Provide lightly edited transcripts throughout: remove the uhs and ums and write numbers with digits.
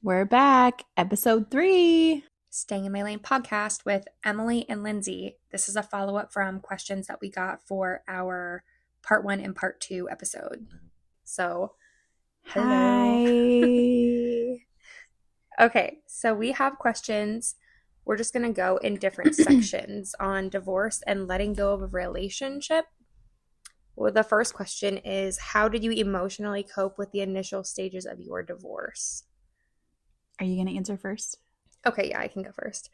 We're back, episode 3. Staying in My Lane podcast with Emily and Lindsay. This is a follow-up from questions that we got for our part 1 and part 2 episode. So, hello. Hi. Okay, so we have questions. We're just going to go in different sections on divorce and letting go of a relationship. Well, the first question is, how did you emotionally cope with the initial stages of your divorce? Are you going to answer first? Okay, yeah, I can go first.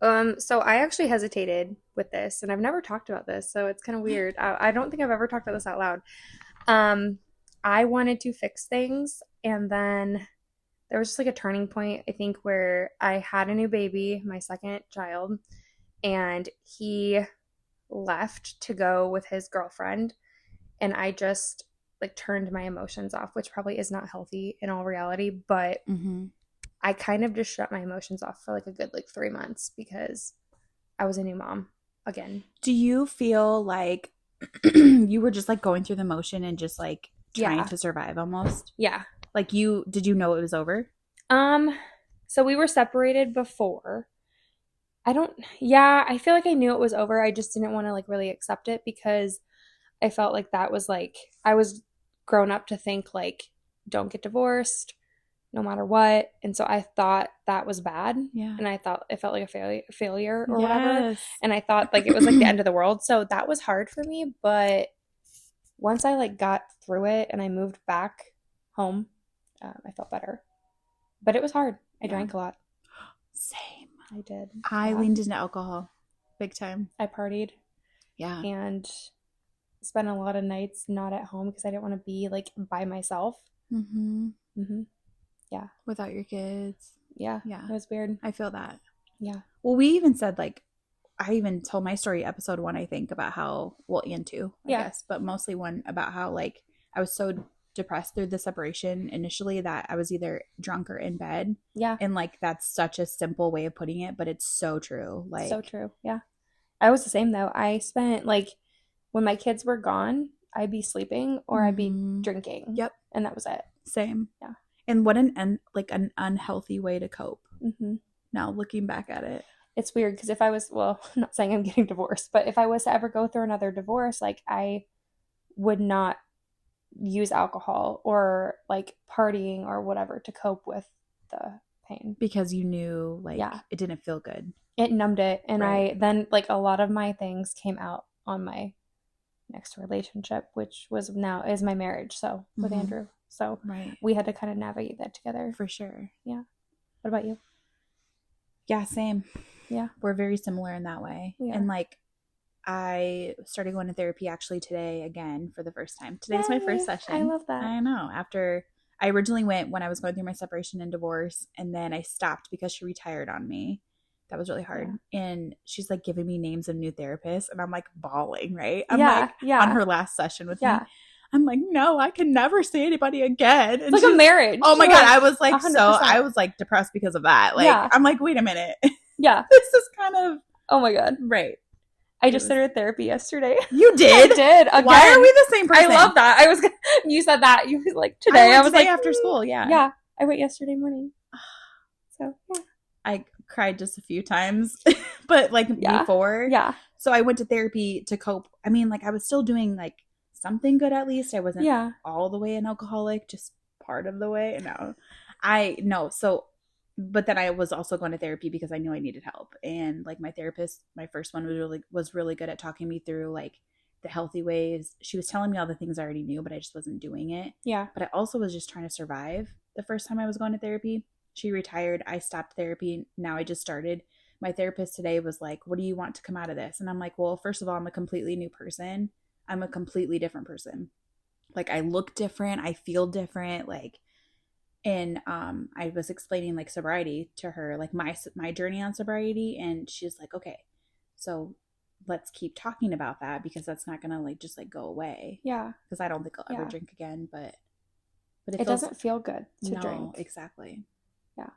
So I actually hesitated with this, and I've never talked about this, so it's kind of weird. I don't think I've ever talked about this out loud. I wanted to fix things, and then there was just like a turning point, I think, where I had a new baby, my second child, and he left to go with his girlfriend, and I just like turned my emotions off, which probably is not healthy in all reality, but I kind of just shut my emotions off for like a good 3 months because I was a new mom again. Do you feel like you were just like going through the motion and just like trying to survive almost? Yeah. Like did you know it was over? So we were separated before. I feel like I knew it was over. I just didn't want to like really accept it because I felt like that was like, I was grown up to think like, don't get divorced no matter what. And so I thought that was bad. Yeah. And I thought it felt like a failure or whatever. And I thought like it was like the end of the world. So that was hard for me. But once I like got through it and I moved back home, I felt better. But it was hard. I drank a lot. Same. I did. I leaned into alcohol big time. I partied. Yeah. And spent a lot of nights not at home because I didn't want to be like by myself. Yeah. Without your kids. Yeah. It was weird. I feel that. Yeah. Well, we even said like, I even told my story episode 1, I think, about how, well, and 2, I guess, but mostly 1 about how like I was so depressed through the separation initially that I was either drunk or in bed. Yeah. And like, that's such a simple way of putting it, but it's so true. Like, so true. Yeah. I was the same though. I spent like, when my kids were gone, I'd be sleeping or I'd be drinking. Yep. And that was it. Same. Yeah. And what an unhealthy way to cope. Now looking back at it. It's weird because if I was, well, I'm not saying I'm getting divorced, but if I was to ever go through another divorce, like I would not use alcohol or like partying or whatever to cope with the pain. Because you knew like it didn't feel good. It numbed it. And I then like a lot of my things came out on my next relationship, which was now is my marriage. So with Andrew. So we had to kind of navigate that together. For sure. Yeah. What about you? Yeah, same. Yeah. We're very similar in that way. And like I started going to therapy actually today again for the first time. Today's my first session. I love that. I know. After I originally went when I was going through my separation and divorce, and then I stopped because she retired on me. That was really hard. And she's like giving me names of new therapists and I'm like bawling, right? I'm like on her last session with me. I'm like, no, I can never see anybody again. And it's like a marriage. Oh my God. I was like, 100%. I was like depressed because of that. Like, I'm like, wait a minute. Yeah. This is kind of. Oh my God. Right. I just started therapy yesterday. You did? I did. Again. Why are we the same person? I love that. You said that. You was like, today. I was today like, after school. Yeah. Yeah. I went yesterday morning. So, yeah. I cried just a few times, but like before. Yeah. So I went to therapy to cope. I mean, like I was still doing like something good at least. I wasn't all the way an alcoholic, just part of the way. No. So, but then I was also going to therapy because I knew I needed help. And like my therapist, my first one was really good at talking me through like the healthy ways. She was telling me all the things I already knew, but I just wasn't doing it. Yeah. But I also was just trying to survive the first time I was going to therapy. She retired. I stopped therapy. Now I just started. My therapist today was like, what do you want to come out of this? And I'm like, well, first of all, I'm a completely new person. I'm a completely different person. Like I look different. I feel different. Like, and I was explaining like sobriety to her, like my journey on sobriety. And she's like, okay, so let's keep talking about that because that's not going to like just like go away. Yeah. Because I don't think I'll ever drink again, but it doesn't feel good to drink. Exactly. Yeah.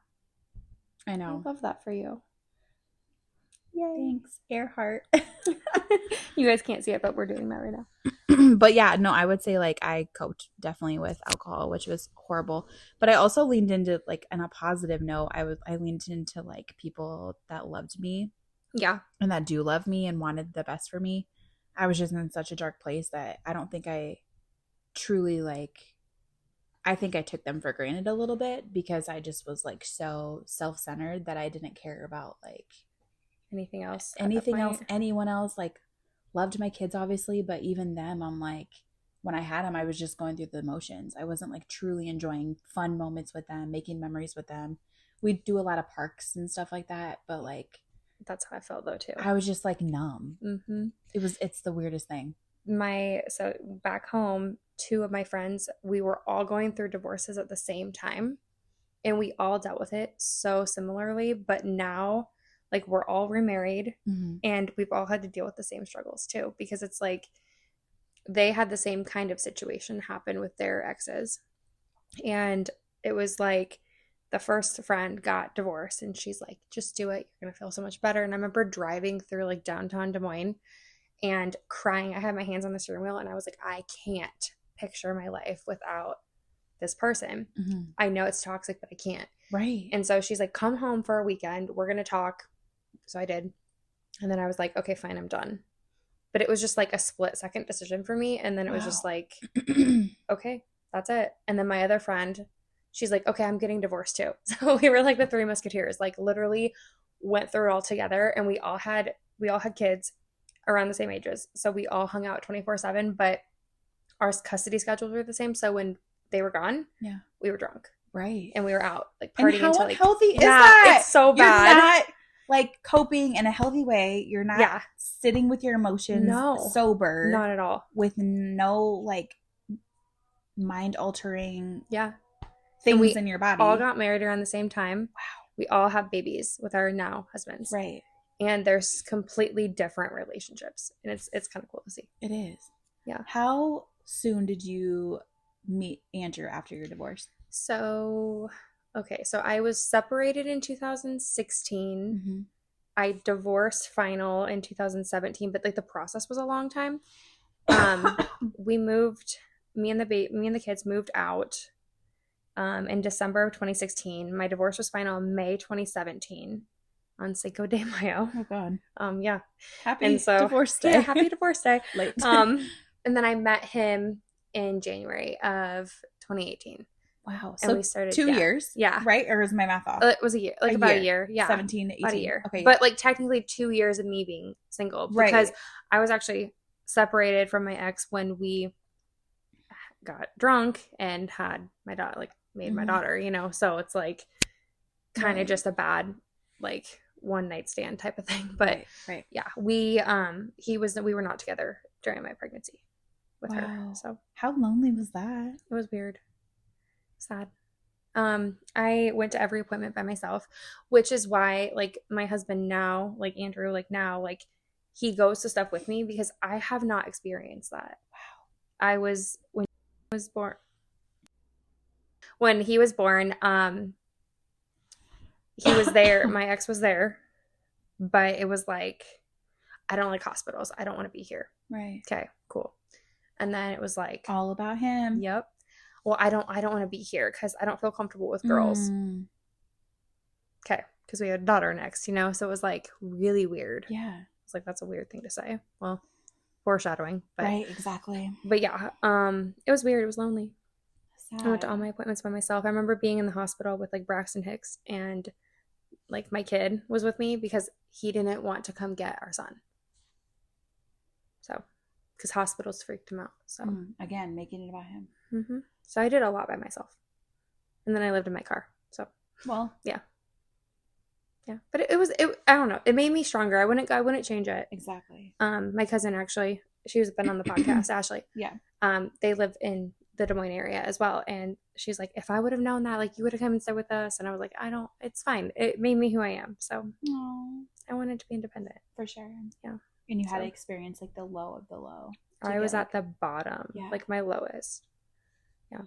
I know. I love that for you. Yay. Thanks, Earhart. You guys can't see it, but we're doing that right now. But yeah, no, I would say like I coped definitely with alcohol, which was horrible. But I also leaned into like on a positive note, I leaned into like people that loved me. Yeah. And that do love me and wanted the best for me. I was just in such a dark place that I don't think I truly like I think I took them for granted a little bit because I just was like so self-centered that I didn't care about like anything else, anyone else. Like loved my kids obviously, but even them, I'm like when I had them, I was just going through the motions. I wasn't like truly enjoying fun moments with them, making memories with them. We'd do a lot of parks and stuff like that, but like that's how I felt though too. I was just like numb. Mm-hmm. It's the weirdest thing. So back home, 2 of my friends, we were all going through divorces at the same time, and we all dealt with it so similarly. But now, like, we're all remarried, and we've all had to deal with the same struggles too, because it's like they had the same kind of situation happen with their exes, and it was like the first friend got divorced, and she's like, just do it, you're gonna feel so much better. And I remember driving through like downtown Des Moines and crying. I had my hands on the steering wheel and I was like, I can't picture my life without this person. I know it's toxic, but I can't. Right. And so she's like, come home for a weekend, we're gonna talk. So I did. And then I was like, okay, fine, I'm done. But it was just like a split second decision for me. And then it was just like, okay, that's it. And then my other friend, she's like, okay, I'm getting divorced too. So we were like the 3 musketeers, like literally went through it all together. And we all had kids around the same ages. So we all hung out 24/7, but our custody schedules were the same. So when they were gone, we were drunk. Right. And we were out like partying until like unhealthy is that? It's so bad. You're not like coping in a healthy way. You're not sitting with your emotions sober. Not at all. With no like mind altering things in your body. All got married around the same time. Wow. We all have babies with our now husbands. Right. And there's completely different relationships. And it's kind of cool to see. It is. Yeah. How soon did you meet Andrew after your divorce? So I was separated in 2016. I divorced final in 2017, but like the process was a long time. We moved, me and the kids moved out in December of 2016. My divorce was final in May 2017 on Cinco de Mayo. Oh God. Yeah. Happy divorce day. Yeah, happy divorce day. Late. And then I met him in January of 2018. Wow. And so we started 2 years. Yeah. Right? Or is my math off? It was a year. Like about a year. Yeah. 17, 18. About a year. Okay. But like technically 2 years of me being single. Because I was actually separated from my ex when we got drunk and had my daughter, like made my daughter, you know? So it's like kind of just a bad, like one night stand type of thing. But yeah, we were not together during my pregnancy with her. So how lonely was that? It was weird. Sad. I went to every appointment by myself, which is why like my husband now, like Andrew, like now, like he goes to stuff with me because I have not experienced that. Wow. When he was born, he was there, my ex was there, but it was like, I don't like hospitals. I don't want to be here. Right. Okay, cool. And then it was like all about him. Yep. Well, I don't want to be here because I don't feel comfortable with girls. Okay, because we had a daughter next, you know, so it was like really weird. Yeah, it's like that's a weird thing to say. Well, foreshadowing, but, right? Exactly. But yeah, it was weird. It was lonely. Sad. I went to all my appointments by myself. I remember being in the hospital with like Braxton Hicks, and like my kid was with me because he didn't want to come get our son. So, because hospitals freaked him out. So again, making it about him. So I did a lot by myself. And then I lived in my car. So, well, yeah. Yeah. But it I don't know. It made me stronger. I wouldn't change it. Exactly. My cousin actually, she's been on the podcast, Ashley. Yeah. They live in the Des Moines area as well. And she's like, if I would have known that, like you would have come and stayed with us. And I was like, it's fine. It made me who I am. So I wanted to be independent. For sure. Yeah. And you had to experience like the low of the low. I was at the bottom. Yeah. Like my lowest. Yeah.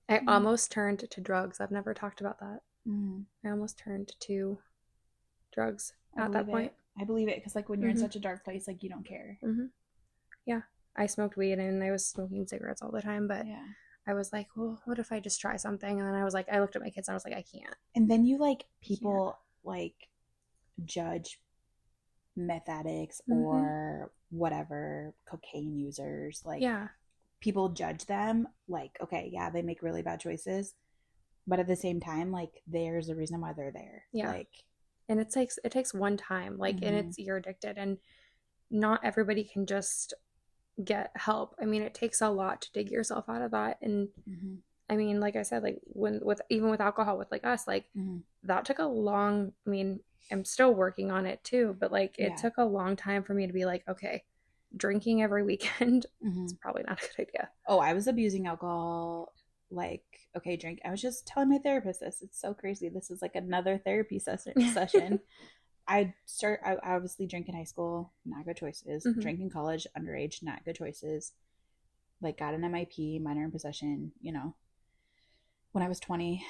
I almost turned to drugs. I've never talked about that. I almost turned to drugs. at that point. I believe it because like when you're in such a dark place, like you don't care. Yeah. I smoked weed and I was smoking cigarettes all the time, but Yeah. I was like, well, what if I just try something? And then I was like, I looked at my kids and I was like, I can't. And then you like people like judge meth addicts or whatever, cocaine users. Like people judge them like, okay, yeah, they make really bad choices. But at the same time, like there's a reason why they're there. Yeah. Like, and it takes one time, like, and you're addicted, and not everybody can just get help. I mean, it takes a lot to dig yourself out of that. And I mean, like I said, like even with alcohol, with like us, like that took a long, I mean, I'm still working on it too, but like it took a long time for me to be like, okay, drinking every weekend is probably not a good idea. Oh, I was abusing alcohol. Like, okay, drink. I was just telling my therapist this. It's so crazy. This is like another therapy session. I obviously drink in high school, not good choices. Drink in college, underage, not good choices. Like got an MIP, minor in possession, you know. When I was 20,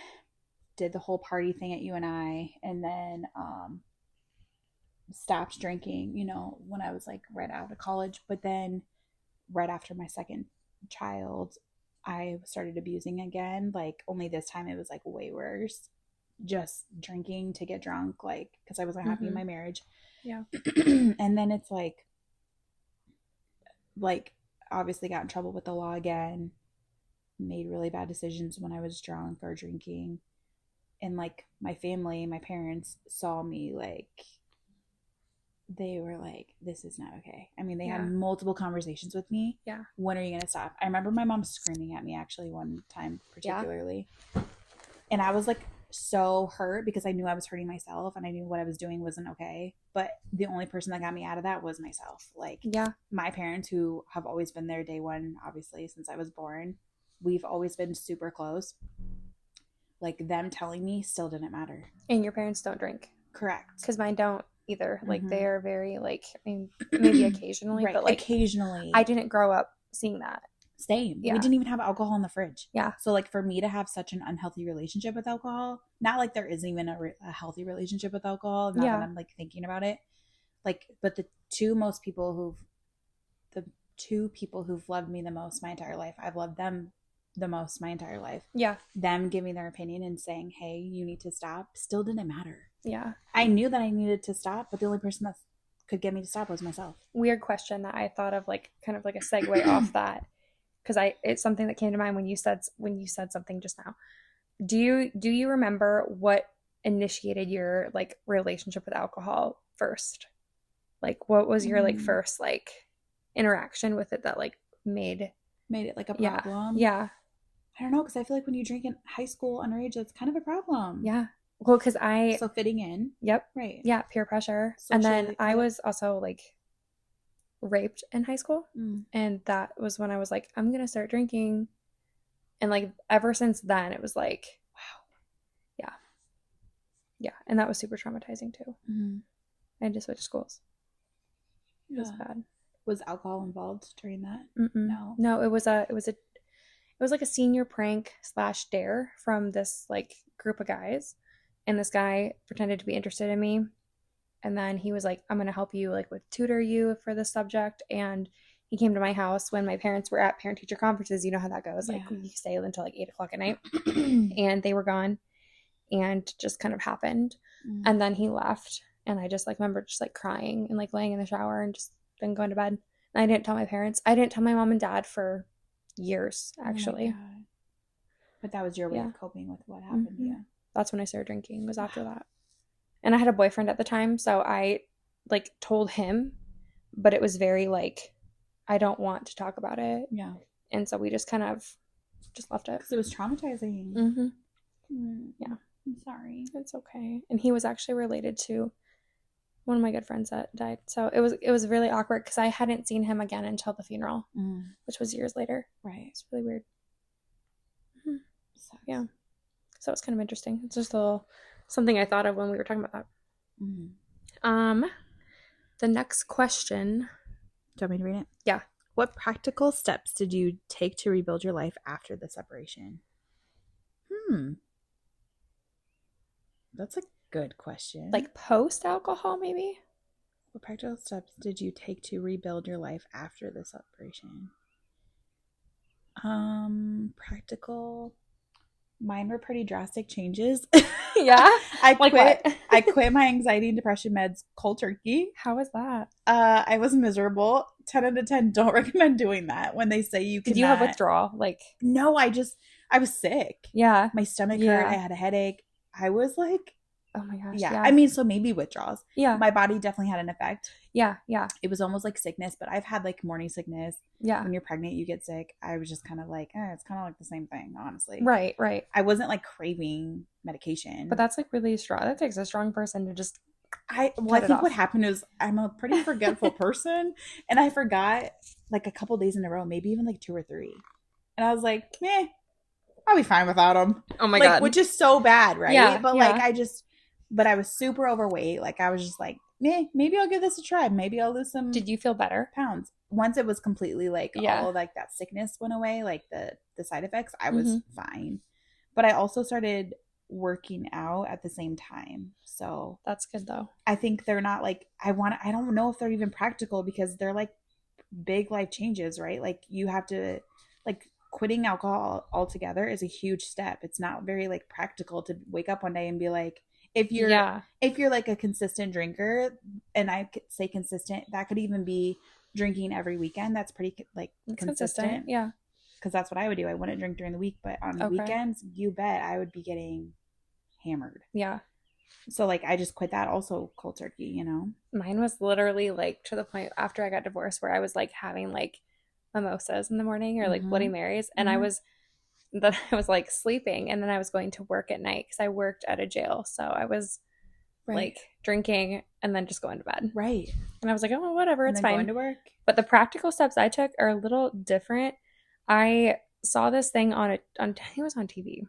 did the whole party thing at UNI, and then stopped drinking, you know, when I was like right out of college. But then right after my second child, I started abusing again. Like only this time it was like way worse. Just drinking to get drunk, like because I wasn't happy in my marriage. Yeah. And then it's like obviously got in trouble with the law again. Made really bad decisions when I was drunk or drinking. And like my family, my parents saw me, like they were like, this is not okay. I mean, they had multiple conversations with me. Yeah. When are you going to stop? I remember my mom screaming at me actually one time particularly. And I was like so hurt because I knew I was hurting myself and I knew what I was doing wasn't okay. But the only person that got me out of that was myself. Like my parents, who have always been there day one, obviously, since I was born, we've always been super close. Like them telling me still didn't matter. And your parents don't drink? Correct. Because mine don't either. Like they are very like, I mean, maybe occasionally, right. but like occasionally. I didn't grow up seeing that. Same. We didn't even have alcohol in the fridge. Yeah. So like for me to have such an unhealthy relationship with alcohol, not like there isn't even a healthy relationship with alcohol, now that I'm like thinking about it, like, but the two people who've loved me the most my entire life, I've loved them the most my entire life. Yeah. Them giving their opinion and saying, hey, you need to stop, still didn't matter. Yeah. I knew that I needed to stop, but the only person that could get me to stop was myself. Weird question that I thought of, like kind of like a segue off that, because it's something that came to mind when you said something just now. Do you remember what initiated your like relationship with alcohol first? Like what was your like first like interaction with it that like made it like a problem? Yeah. I don't know, because I feel like when you drink in high school underage, that's kind of a problem. Yeah. Well, because so fitting in. Yep. Right. Yeah, peer pressure. Socially, and then I was also like raped in high school, and that was when I was like, I'm gonna start drinking, and like ever since then it was like, wow. Yeah, and that was super traumatizing too. I had to switch schools. It was bad. Was alcohol involved during that? No, it was like a senior prank / dare from this like group of guys, and this guy pretended to be interested in me, and then he was like, I'm gonna help you like with tutor you for this subject. And he came to my house when my parents were at parent teacher conferences. You know how that goes. Like you stay until like 8:00 at night. And they were gone, and just kind of happened. And then he left, and I just like remember just like crying and like laying in the shower and just then going to bed. And I didn't tell my parents. I didn't tell my mom and dad for years, actually. Oh, but that was your way of coping with what happened to you. That's when I started drinking, was after that. And I had a boyfriend at the time, so I like told him, but it was very like, I don't want to talk about it. Yeah. And so we just kind of just left it. Because it was traumatizing. Yeah. I'm sorry. It's okay. And he was actually related to one of my good friends that died. So it was really awkward because I hadn't seen him again until the funeral, which was years later. Right. It's really weird. Yeah. So it's kind of interesting. It's just a little something I thought of when we were talking about that. The next question. Do you want me to read it? Yeah. What practical steps did you take to rebuild your life after the separation? That's a Good question. Like post alcohol, maybe? What practical steps did you take to rebuild your life after the separation? Practical. Mine were pretty drastic changes. Yeah. I Like quit. what? I quit my anxiety and depression meds cold turkey. How was that? I was miserable. 10 out of 10. Don't recommend doing that when they say you Did you have cannot. withdrawal? Like, No, I was sick. yeah. My stomach hurt. Yeah. I had a headache. I was like, Oh my gosh. yeah. Yeah. I mean, so maybe withdrawals. Yeah. My body definitely had an effect. Yeah. Yeah. It was almost like sickness, but I've had like morning sickness. Yeah. When you're pregnant, you get sick. I was just kind of like, it's kind of like the same thing, honestly. Right. Right. I wasn't like craving medication. But that's like really strong. That takes a strong person to just I cut it think off. what happened is I'm a pretty forgetful person, and I forgot like a couple days in a row, maybe even like 2 or 3. And I was like, I'll be fine without them. Oh my like, God. Which is so bad, right? Yeah, But yeah. like but I was super overweight. Like I was just like, maybe I'll give this a try. Maybe I'll lose some Did you feel better? pounds. Once it was completely like Yeah. all like that sickness went away, like the side effects, I was fine. But I also started working out at the same time. So That's good though. I think they're not like I don't know if they're even practical because they're like big life changes, right? Like you have to like quitting alcohol altogether is a huge step. It's not very like practical to wake up one day and be like if you're like a consistent drinker, and I could say consistent, that could even be drinking every weekend. That's pretty like consistent. Yeah. Because that's what I would do. I wouldn't drink during the week, but on weekends, you bet I would be getting hammered. Yeah. So like I just quit that also cold turkey, you know? Mine was literally like to the point after I got divorced where I was like having like mimosas in the morning or like Bloody Marys. And I was like sleeping, and then I was going to work at night because I worked at a jail. So I was like drinking and then just going to bed. Right. And I was like, oh, whatever, it's fine. Going to work. But the practical steps I took are a little different. I saw this thing I think it was on TV.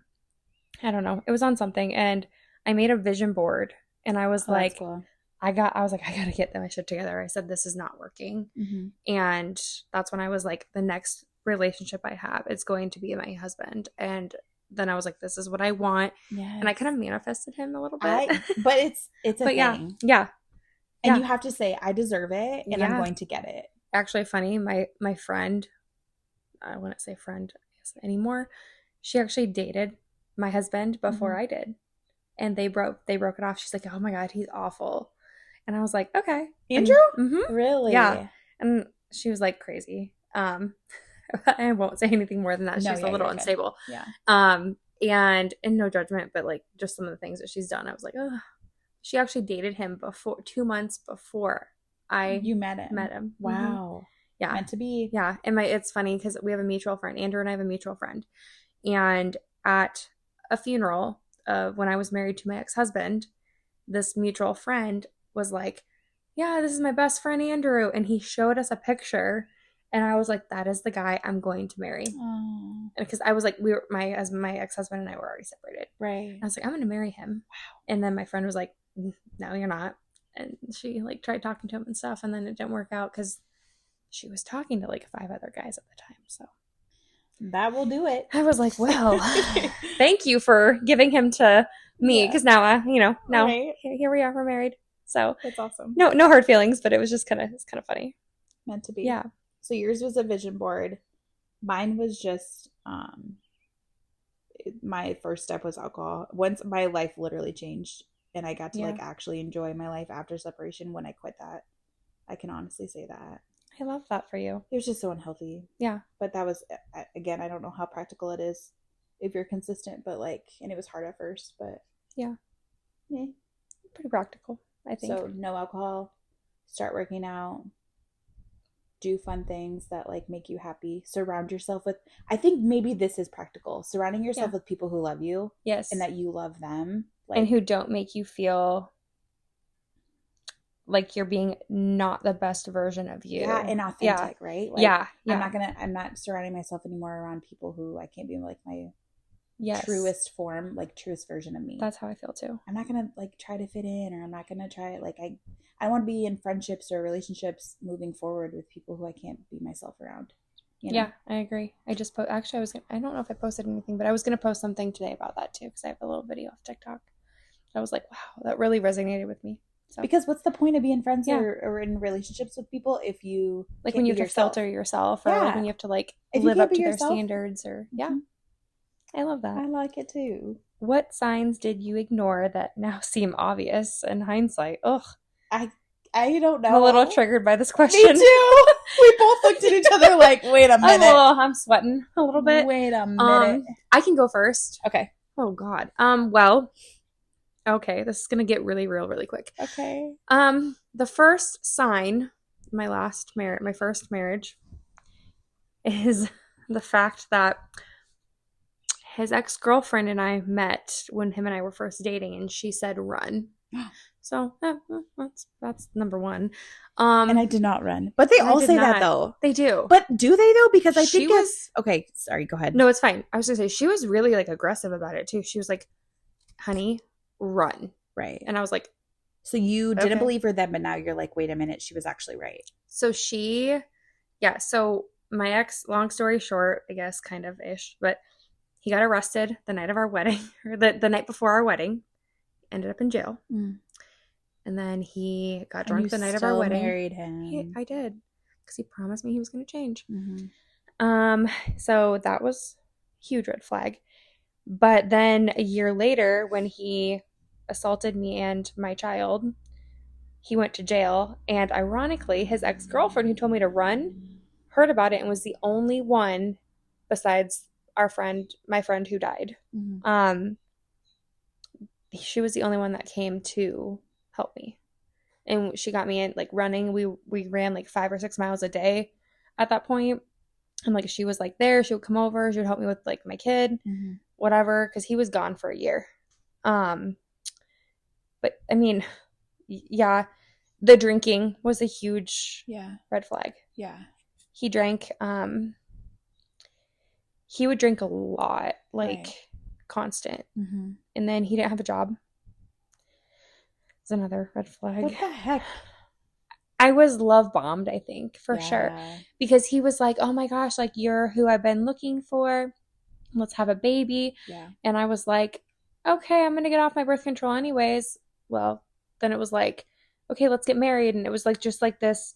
I don't know. It was on something, and I made a vision board, and I was like, cool. I gotta get my shit together. I said, this is not working. And that's when I was like, the next relationship I have, it's going to be my husband. And then I was like, this is what I want. Yes. And I kind of manifested him a little bit. But it's a thing. Yeah. And you have to say, I deserve it, and I'm going to get it. Actually, funny, my friend, I wouldn't say friend anymore, she actually dated my husband before I did. And they broke it off. She's like, oh my God, he's awful. And I was like, okay. Andrew? Mm-hmm. Really? Yeah. And she was like crazy. I won't say anything more than that. She was a little unstable. Yeah. And no judgment, but like just some of the things that she's done, I was like, oh. She actually dated him 2 months before you met him. Wow. Yeah. Meant to be. Yeah. And it's funny because we have a mutual friend. Andrew and I have a mutual friend. And at a funeral when I was married to my ex-husband, this mutual friend was like, yeah, this is my best friend, Andrew. And he showed us a picture. And I was like, that is the guy I'm going to marry. Because I was like, my ex-husband and I were already separated. Right. And I was like, I'm going to marry him. Wow. And then my friend was like, no, you're not. And she like tried talking to him and stuff. And then it didn't work out because she was talking to like 5 other guys at the time. So that will do it. I was like, well, thank you for giving him to me. Because now, here we are, we're married. So that's awesome. No hard feelings, but it was just kind of funny. Meant to be. Yeah. So yours was a vision board. Mine was just my first step was alcohol. Once my life literally changed and I got to like actually enjoy my life after separation when I quit that. I can honestly say that. I love that for you. It was just so unhealthy. Yeah. But that was, again, I don't know how practical it is if you're consistent, but like, and it was hard at first, but yeah. Pretty practical, I think. So no alcohol, start working out, do fun things that like make you happy, surround yourself with, I think maybe this is practical, surrounding yourself with people who love you. Yes. And that you love them. Like, and who don't make you feel like you're being not the best version of you. Yeah, and authentic, right? Like, yeah. I'm not surrounding myself anymore around people who I can't be like my truest form, like truest version of me. That's how I feel too. I'm not gonna like try to fit in, or I'm not gonna try like I want to be in friendships or relationships moving forward with people who I can't be myself around. You know? Yeah, I agree. I just I don't know if I posted anything, but I was gonna post something today about that too because I have a little video off TikTok. I was like, wow, that really resonated with me. So Because what's the point of being friends Yeah. or in relationships with people if you like can't when you be have to yourself? filter yourself, or like when Yeah. you have to like If you live can't up be to their yourself, standards, or yeah, mhm, I love that. I like it too. What signs did you ignore that now seem obvious in hindsight? Ugh, I I don't I'm a little know. triggered by this Me question. too. We both looked at each other like, wait a minute. I'm sweating a little bit. Wait a minute. I can go first. Okay. Oh God. Well, okay, this is gonna get really real really quick. Okay. The first sign, my first marriage, is the fact that his ex-girlfriend and I met when him and I were first dating, and she said run. So that's number one. And I did not run. But they And I all did say that not. though. They do. But do they though? Because I She think was okay, sorry, go ahead. No, it's fine. I was gonna say she was really like aggressive about it too. She was like, honey, run. Right. And I was like, So you didn't okay. believe her then, but now you're like, wait a minute, she was actually right. So so my ex, long story short, I guess, kind of ish, but he got arrested the night of our wedding, or the night before our wedding, ended up in jail. Mm. And then he got And drunk you the night of our still wedding. married him. I did, because he promised me he was going to change. Mm-hmm. So that was a huge red flag. But then a year later, when he assaulted me and my child, he went to jail. And ironically, his ex-girlfriend, who told me to run, heard about it and was the only one besides my friend who died. Mm-hmm. She was the only one that came to help me. And she got me in like running. We ran like 5 or 6 miles a day at that point. And like she was like there, she would come over, she would help me with like my kid, Mm-hmm. whatever, because he was gone for a year. But I mean, yeah, the drinking was a huge red flag. Yeah. He drank, he would drink a lot, like constant. Mm-hmm. And then he didn't have a job. It's another red flag. What the heck? I was love bombed, I think, for sure. Because he was like, oh my gosh, like you're who I've been looking for. Let's have a baby. Yeah. And I was like, okay, I'm going to get off my birth control anyways. Well, then it was like, okay, let's get married. And it was like just like this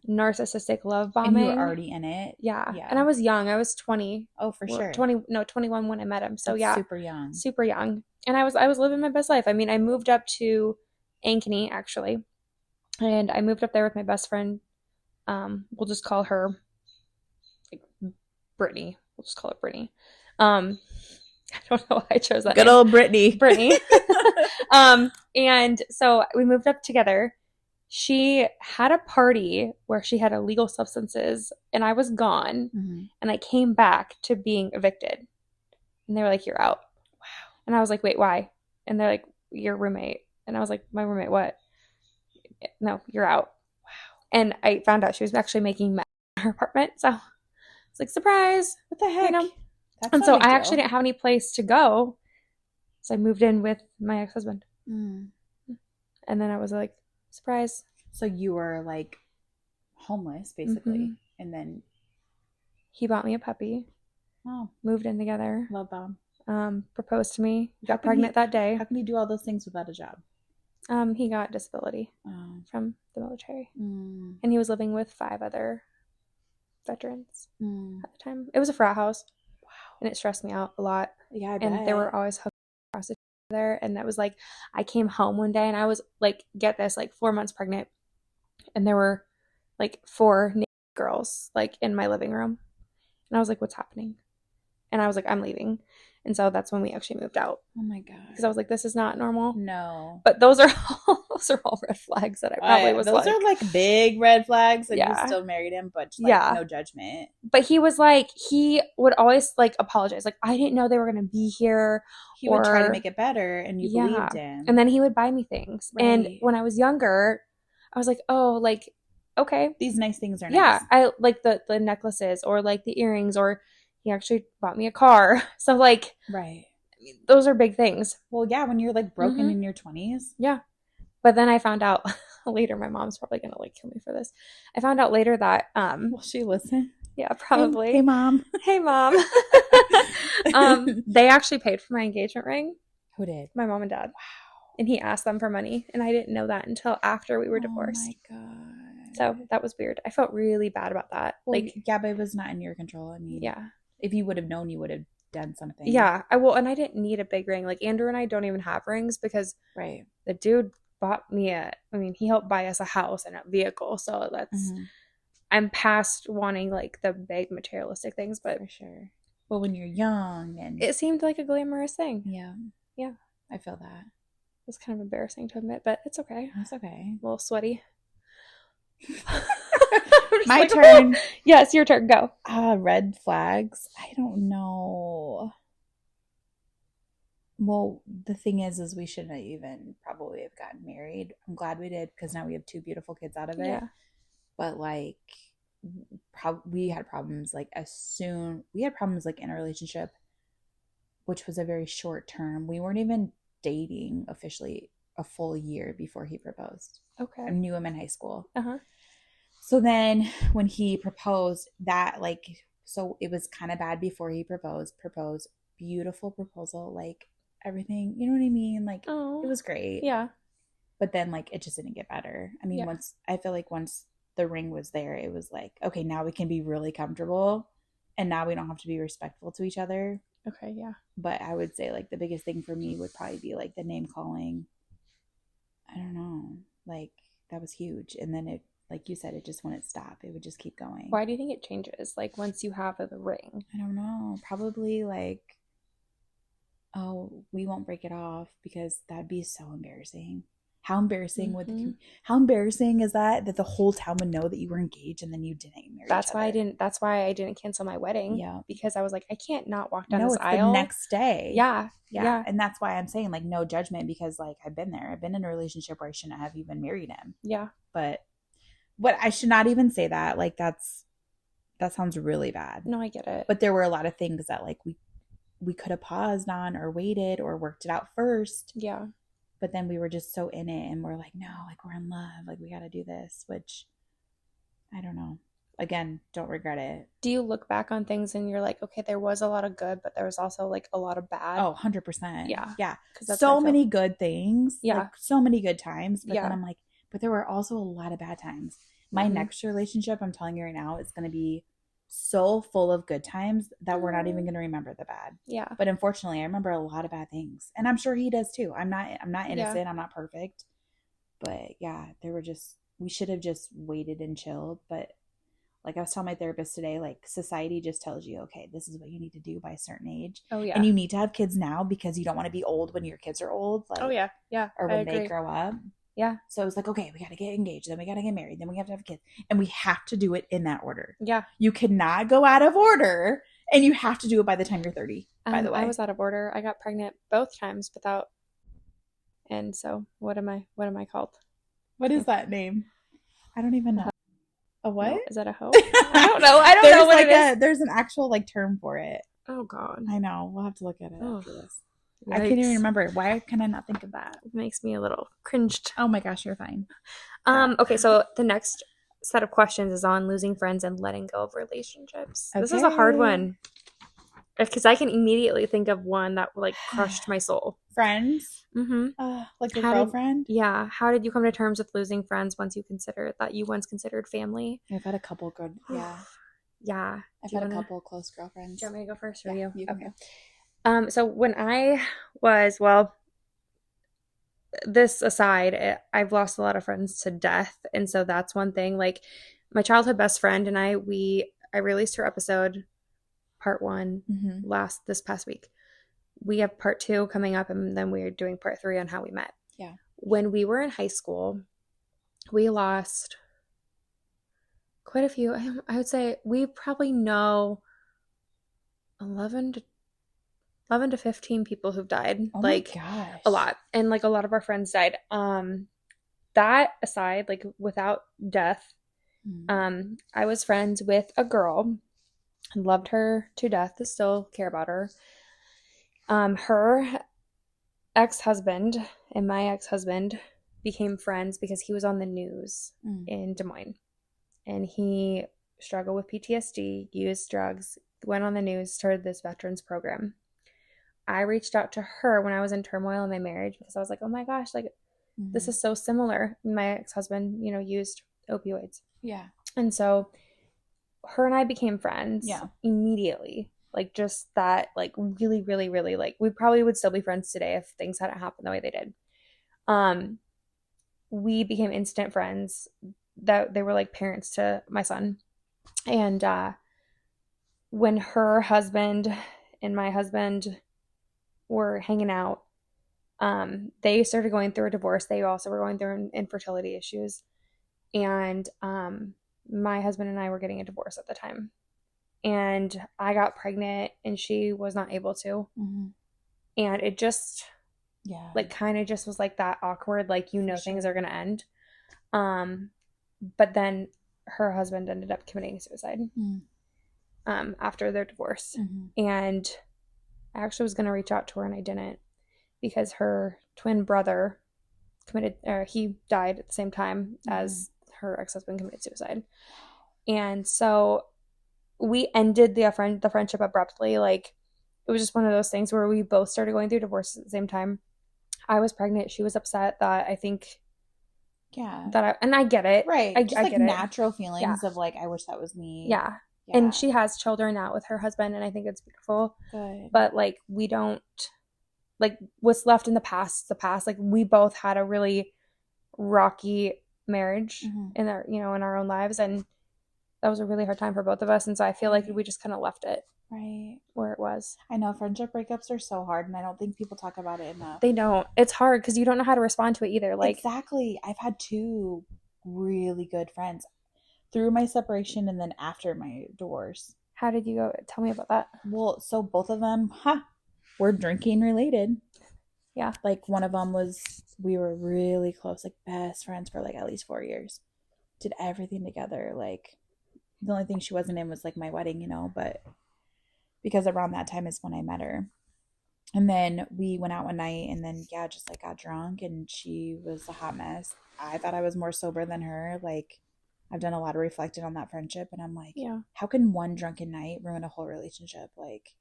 narcissistic love bombing. And you were already in it. Yeah. And I was young. I was 20. Oh, for sure. 21 when I met him. So That's super young. Super young. And I was living my best life. I mean, I moved up to Ankeny, actually. And I moved up there with my best friend. We'll just call her like Brittany. We'll just call it Brittany. I don't know why I chose that. Good name. Old Brittany. Brittany. And so we moved up together. She had a party where she had illegal substances, and I was gone. Mm-hmm. And I came back to being evicted. And they were like, "You're out." Wow. And I was like, "Wait, why?" And they're like, "Your roommate." And I was like, "My roommate what?" "No, you're out." Wow. And I found out she was actually making meth in her apartment. So it's like, surprise. What the heck? You know? And so I actually didn't have any place to go. So I moved in with my ex-husband. Mm. And then I was like, surprise. So you were like homeless, basically. Mm-hmm. And then he bought me a puppy. Oh. Moved in together. Love bomb. Proposed to me. Got pregnant that day. How can you do all those things without a job? He got disability from the military. Mm. And he was living with 5 other veterans at the time. It was a frat house. Wow. And it stressed me out a lot. Yeah, I bet. And they were always hooked across each other. And that was like, I came home one day and I was like, get this, like 4 months pregnant. And there were like 4 naked girls like in my living room. And I was like, what's happening? And I was like, I'm leaving. And so that's when we actually moved out. Oh my God. Because I was like, this is not normal. No. But those are all red flags that I probably was those like. Those are like big red flags, and you still married him, but like no judgment. But he was like, he would always like apologize. Like, I didn't know they were going to be here. He would try to make it better, and you believed him. And then he would buy me things. Right. And when I was younger, I was like, oh, like, okay. These nice things are nice. Yeah. I like the necklaces or like the earrings, or he actually bought me a car. So like, right. Those are big things. Well, yeah, when you're like broken in your 20s. Yeah. But then I found out later, my mom's probably going to like kill me for this. I found out later that will she listen? Yeah, probably. Hey mom. Hey mom. They actually paid for my engagement ring. Who did? My mom and dad. Wow. And he asked them for money, and I didn't know that until after we were Oh my divorced. God. So that was weird. I felt really bad about that. Well, Like, yeah, but it was not in your control. I mean, yeah. if you would have known, you would have done something. Yeah, I will, and I didn't need a big ring. Like Andrew and I don't even have rings because Right. the dude bought me he helped buy us a house and a vehicle. So that's, I'm past wanting like the big materialistic things, but for sure. Well, when you're young and it seemed like a glamorous thing. yeah. Yeah. I feel that. It's kind of embarrassing to admit, but it's okay. That's okay. A little sweaty. My like, turn. Yes, your turn. Go. Red flags. I don't know. Well, the thing is we shouldn't even probably have gotten married. I'm glad we did because now we have 2 beautiful kids out of it. Yeah. But like, we had problems like in a relationship, which was a very short term. We weren't even dating officially a full year before he proposed. Okay. I knew him in high school. Uh-huh. So then when he proposed, that like, so it was kind of bad before he proposed, beautiful proposal, like everything, you know what I mean? Like, it was great. Yeah. But then like, it just didn't get better. I mean, once the ring was there, it was like, okay, now we can be really comfortable and now we don't have to be respectful to each other. Okay, yeah. But I would say like the biggest thing for me would probably be like the name calling. I don't know. Like, that was huge. And then it, like you said, it just wouldn't stop. It would just keep going. Why do you think it changes? Like once you have the ring? I don't know. Probably like, oh, we won't break it off because that'd be so embarrassing. How embarrassing how embarrassing is that the whole town would know that you were engaged and then you didn't marry That's why I didn't cancel my wedding. Yeah. Because I was like, I can't not walk down this aisle. The next day. Yeah. And that's why I'm saying like no judgment because like I've been there. I've been in a relationship where I shouldn't have even married him. Yeah. But I should not even say that. Like that sounds really bad. No, I get it. But there were a lot of things that like we could have paused on or waited or worked it out first. Yeah. But then we were just so in it and we're like, no, like we're in love. Like we got to do this, which I don't know. Again, don't regret it. Do you look back on things and you're like, okay, there was a lot of good, but there was also like a lot of bad? Oh, 100%. Yeah. Yeah. So many good things. Yeah. Like, so many good times. But then I'm like, but there were also a lot of bad times. My next relationship, I'm telling you right now, is going to be so full of good times that we're not even going to remember the bad. Yeah. But unfortunately, I remember a lot of bad things. And I'm sure he does too. I'm not innocent. Yeah. I'm not perfect. But yeah, we should have just waited and chilled. But like I was telling my therapist today, like society just tells you, okay, this is what you need to do by a certain age. Oh yeah. And you need to have kids now because you don't want to be old when your kids are old. Like, oh yeah. Yeah. Or when they grow up. Yeah. So it was like, okay, we got to get engaged, then we got to get married, then we have to have kids. And we have to do it in that order. Yeah. You cannot go out of order and you have to do it by the time you're 30, by the way. I was out of order. I got pregnant both times without. And so what am I called? What is that name? I don't even know. A what? No, is that a hoe? I don't know. I don't know what it is. There's an actual like term for it. Oh God. I know. We'll have to look at it after this. Yikes. I can't even remember. Why can I not think of that? It makes me a little cringed. Oh my gosh, you're fine. Okay, so the next set of questions is on losing friends and letting go of relationships. Okay. This is a hard one because I can immediately think of one that like crushed my soul. Friends? Mm-hmm. Like a girlfriend? Yeah. How did you come to terms with losing friends once you once considered family? I've had a couple good, yeah. Yeah. I've had a couple close girlfriends. Do you want me to go first or you? Okay. So when I was, this aside, I've lost a lot of friends to death. And so that's one thing. Like my childhood best friend and I released her episode, part 1, this past week. We have part 2 coming up and then we're doing part 3 on how we met. Yeah. When we were in high school, we lost quite a few. I would say we probably know 11 to 15 people who've died. Oh like my gosh. A lot. And like a lot of our friends died. That aside, like without death, I was friends with a girl. Loved her to death. Still care about her. Her ex-husband and my ex-husband became friends because he was on the news in Des Moines. And he struggled with PTSD, used drugs, went on the news, started this veterans program. I reached out to her when I was in turmoil in my marriage because I was like, oh my gosh, like this Mm-hmm. is so similar. My ex-husband, used opioids. Yeah. And so her and I became friends Yeah. immediately. Like just that, like really, really, really, like we probably would still be friends today if things hadn't happened the way they did. Um, we became instant friends. That they were like parents to my son. And when her husband and my husband were hanging out, they started going through a divorce. They also were going through infertility issues. And my husband and I were getting a divorce at the time. And I got pregnant and she was not able to. Mm-hmm. And it just, yeah, like, kind of just was like that awkward, like, things are going to end. But then her husband ended up committing suicide after their divorce. Mm-hmm. And I actually was going to reach out to her and I didn't because her twin brother he died at the same time as her ex-husband committed suicide. And so we ended the friendship abruptly. Like, it was just one of those things where we both started going through divorces at the same time. I was pregnant. She was upset that I think and I get it. Right. I get natural feelings of like, I wish that was me. Yeah. And she has children now with her husband and I think it's beautiful. Good. But like, we don't, like, what's left in the past is the past. Like, we both had a really rocky marriage in our, in our own lives. And that was a really hard time for both of us. And so I feel like we just kind of left it where it was. I know friendship breakups are so hard and I don't think people talk about it enough. They don't. It's hard because you don't know how to respond to it either. Like, exactly. I've had 2 really good friends through my separation and then after my divorce. How did you go? Tell me about that. Well, so both of them were drinking related. Yeah. Like, one of them we were really close, like best friends for like at least 4 years. Did everything together. Like, the only thing she wasn't in was like my wedding, but because around that time is when I met her. And then we went out one night and then, just like got drunk and she was a hot mess. I thought I was more sober than her. Like, I've done a lot of reflecting on that friendship and I'm like, how can one drunken night ruin a whole relationship? Like,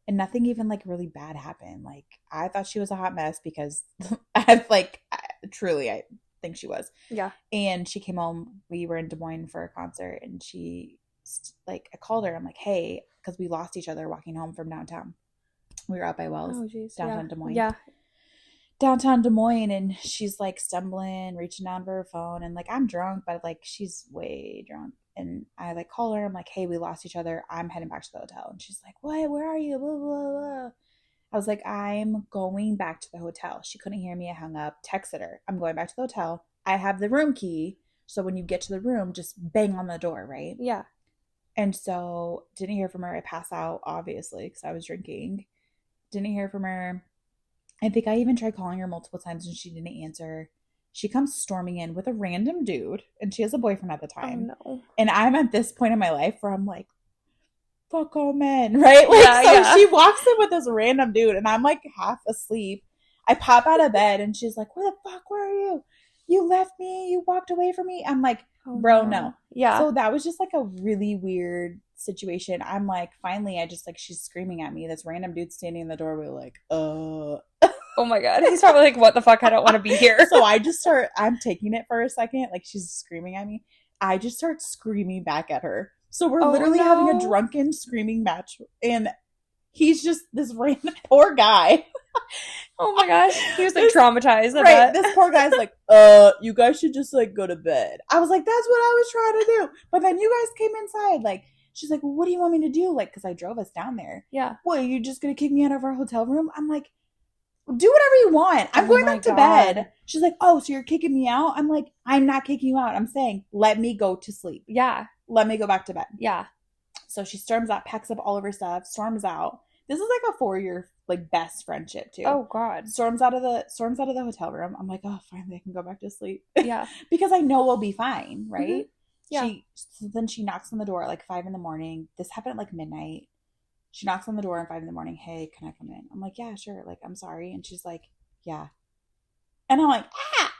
and nothing even like really bad happened. Like, I thought she was a hot mess because truly, I think she was. Yeah. And she came home. We were in Des Moines for a concert and she, like, I called her. I'm like, hey, because we lost each other walking home from downtown. We were out by Wells, downtown Des Moines. Yeah. Downtown Des Moines, and she's like stumbling, reaching down for her phone, and like, I'm drunk, but like, she's way drunk. And I like call her. I'm like, hey, we lost each other. I'm heading back to the hotel. And she's like, what? Where are you? Blah, blah, blah. I was like, I'm going back to the hotel. She couldn't hear me. I hung up, texted her. I'm going back to the hotel. I have the room key. So when you get to the room, just bang on the door, right? Yeah. And so didn't hear from her. I pass out, obviously, because I was drinking. Didn't hear from her. I think I even tried calling her multiple times and she didn't answer. She comes storming in with a random dude and she has a boyfriend at the time. Oh, no. And I'm at this point in my life where I'm like, fuck all men, right? Like, she walks in with this random dude and I'm like half asleep. I pop out of bed and she's like, where the fuck were you? You left me. You walked away from me. I'm like, bro, no. Yeah. So that was just like a really weird situation. I'm like, finally, she's screaming at me. This random dude standing in the doorway, like, oh my God. He's probably like, what the fuck? I don't want to be here. So I'm taking it for a second. Like, she's screaming at me. I just start screaming back at her. So we're literally having a drunken screaming match. And he's just this random poor guy. Oh my gosh. He was like traumatized. Right. This poor guy's like, you guys should just like go to bed. I was like, that's what I was trying to do. But then you guys came inside. Like, she's like, well, what do you want me to do? Like, because I drove us down there. Yeah. What, are you just going to kick me out of our hotel room? I'm like, do whatever you want. I'm going back to bed. She's like, oh, so you're kicking me out? I'm like, I'm not kicking you out. I'm saying, let me go to sleep. Yeah. Let me go back to bed. Yeah. So she storms out, packs up all of her stuff, storms out. This is like a 4-year like best friendship too. Oh God. Storms out of the hotel room. I'm like, oh, finally I can go back to sleep. Yeah. Because I know we'll be fine, right? Mm-hmm. Yeah. Then she knocks on the door at like 5 a.m. This happened at like midnight. She knocks on the door at 5 a.m. Hey, can I come in? I'm like, yeah, sure. Like, I'm sorry. And she's like, yeah. And I'm like,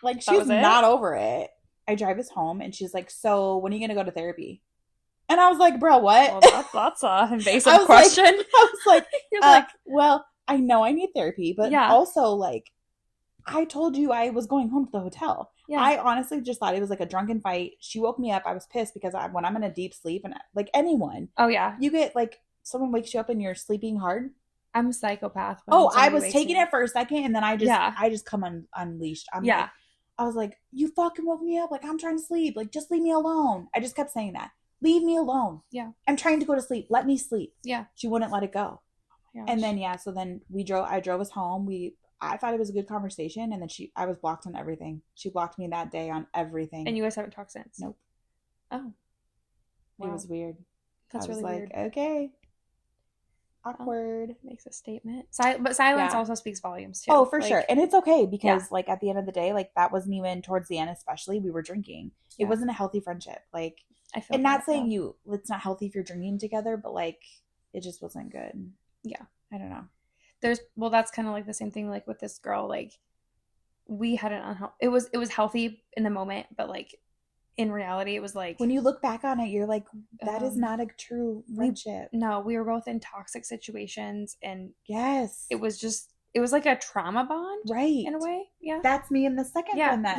like, she's not over it. I drive us home and she's like, so when are you going to go to therapy? And I was like, bro, what? Well, that's an invasive question. I was like, you're like, well, I know I need therapy, but Yeah. also like I told you I was going home to the hotel. Yeah. I honestly just thought it was like a drunken fight. She woke me up. I was pissed because when I'm in a deep sleep and like anyone, Oh yeah. you get like someone wakes you up and you're sleeping hard. I'm a psychopath Oh, when I somebody was wakes taking me it up. for a second and then Yeah. I just come unleashed. Yeah. I was like, you fucking woke me up. Like, I'm trying to sleep. Like, just leave me alone. I just kept saying that. Leave me alone. Yeah. I'm trying to go to sleep. Let me sleep. Yeah. She wouldn't let it go. Gosh. And then, yeah, so then I drove us home. I thought it was a good conversation. And then I was blocked on everything. She blocked me that day on everything. And you guys haven't talked since? Nope. Oh. Wow. It was weird. That's really like, weird. Okay. Awkward. Makes a statement. But silence also speaks volumes too. Oh, for sure. And it's okay because like at the end of the day, like that wasn't even towards the end, especially we were drinking. It wasn't a healthy friendship. Like, I feel and not saying it's not healthy if you're drinking together, but like it just wasn't good. Yeah. I don't know. That's kind of like the same thing like with this girl. Like we had an it was healthy in the moment, but like in reality, it was like when you look back on it, you're like, that is not a true friendship. We were both in toxic situations, and yes, it was like a trauma bond, right? In a way, yeah. That's me and the second friend that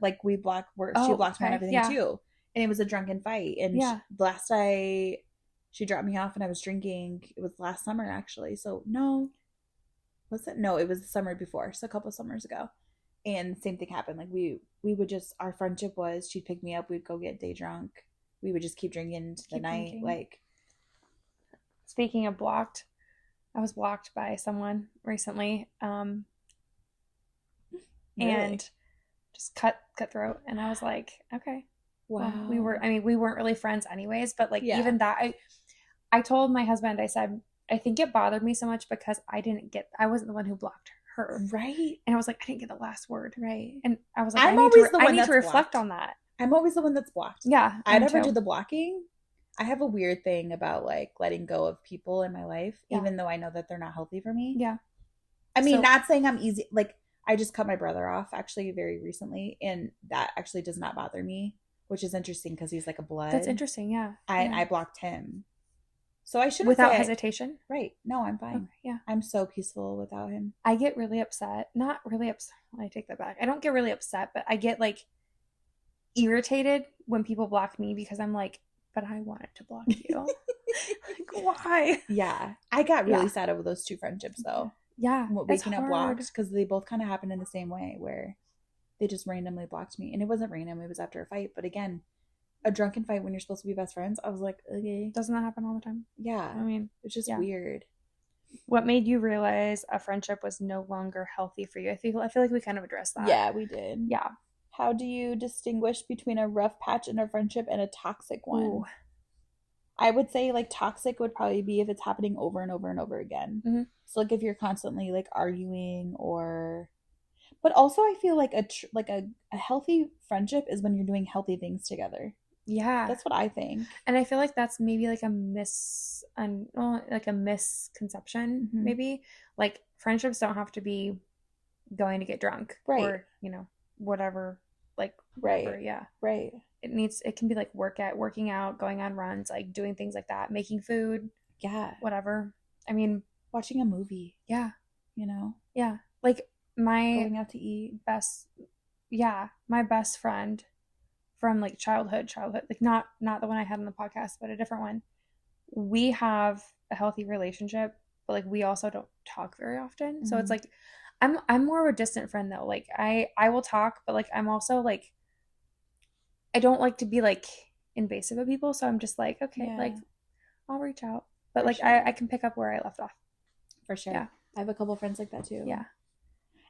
like she blocked me on everything too, and it was a drunken fight. And last night she dropped me off, and I was drinking. It was last summer actually, so no, was it? No, it was the summer before, so a couple of summers ago. And the same thing happened. Like we would just, our friendship was, she'd pick me up, we'd go get day drunk. We would just keep drinking into the night. Drinking. Like, speaking of blocked, I was blocked by someone recently, and just cutthroat. And I was like, okay, wow. Well, we weren't really friends anyways, but like even that, I told my husband, I said, I think it bothered me so much because I wasn't the one who blocked her. Right. And I was like, I didn't get the last word. Right. And I was like, I need to reflect on that. I'm always the one that's blocked. Yeah. I never do the blocking. I have a weird thing about like letting go of people in my life, even though I know that they're not healthy for me. Yeah. I mean, not saying I'm easy. Like I just cut my brother off actually very recently, and that actually does not bother me, which is interesting because he's like a blood. That's interesting. Yeah. I blocked him. So I shouldn't without hesitation. Right. No, I'm fine. Okay, yeah. I'm so peaceful without him. I get really upset. Not really upset. I take that back. I don't get really upset, but I get like irritated when people block me because I'm like, but I wanted to block you. Like, why? Yeah. I got really sad over those two friendships though. Yeah. Waking up blocked because they both kind of happened in the same way where they just randomly blocked me. And it wasn't random. It was after a fight. But again, a drunken fight when you're supposed to be best friends, I was like, okay. Doesn't that happen all the time? Yeah. I mean, it's just weird. What made you realize a friendship was no longer healthy for you? I feel like we kind of addressed that. Yeah, we did. Yeah. How do you distinguish between a rough patch in a friendship and a toxic one? Ooh. I would say like toxic would probably be if it's happening over and over and over again. Mm-hmm. So like if you're constantly like arguing or, but also I feel like a healthy friendship is when you're doing healthy things together. Yeah, that's what I think. And I feel like that's maybe like a misconception. Mm-hmm. Maybe like friendships don't have to be going to get drunk, right? Or whatever, like right, whatever, yeah, right. It can be like working out, going on runs, like doing things like that, making food, yeah, whatever. I mean, watching a movie, yeah, yeah, like going out to eat. My best friend from like childhood, like not the one I had on the podcast, but a different one. We have a healthy relationship, but like we also don't talk very often. Mm-hmm. So it's like I'm more of a distant friend though. Like I will talk, but like I'm also like I don't like to be like invasive of people, so I'm just like, okay, like I'll reach out. But for like sure. I can pick up where I left off. For sure. Yeah. I have a couple friends like that too. Yeah.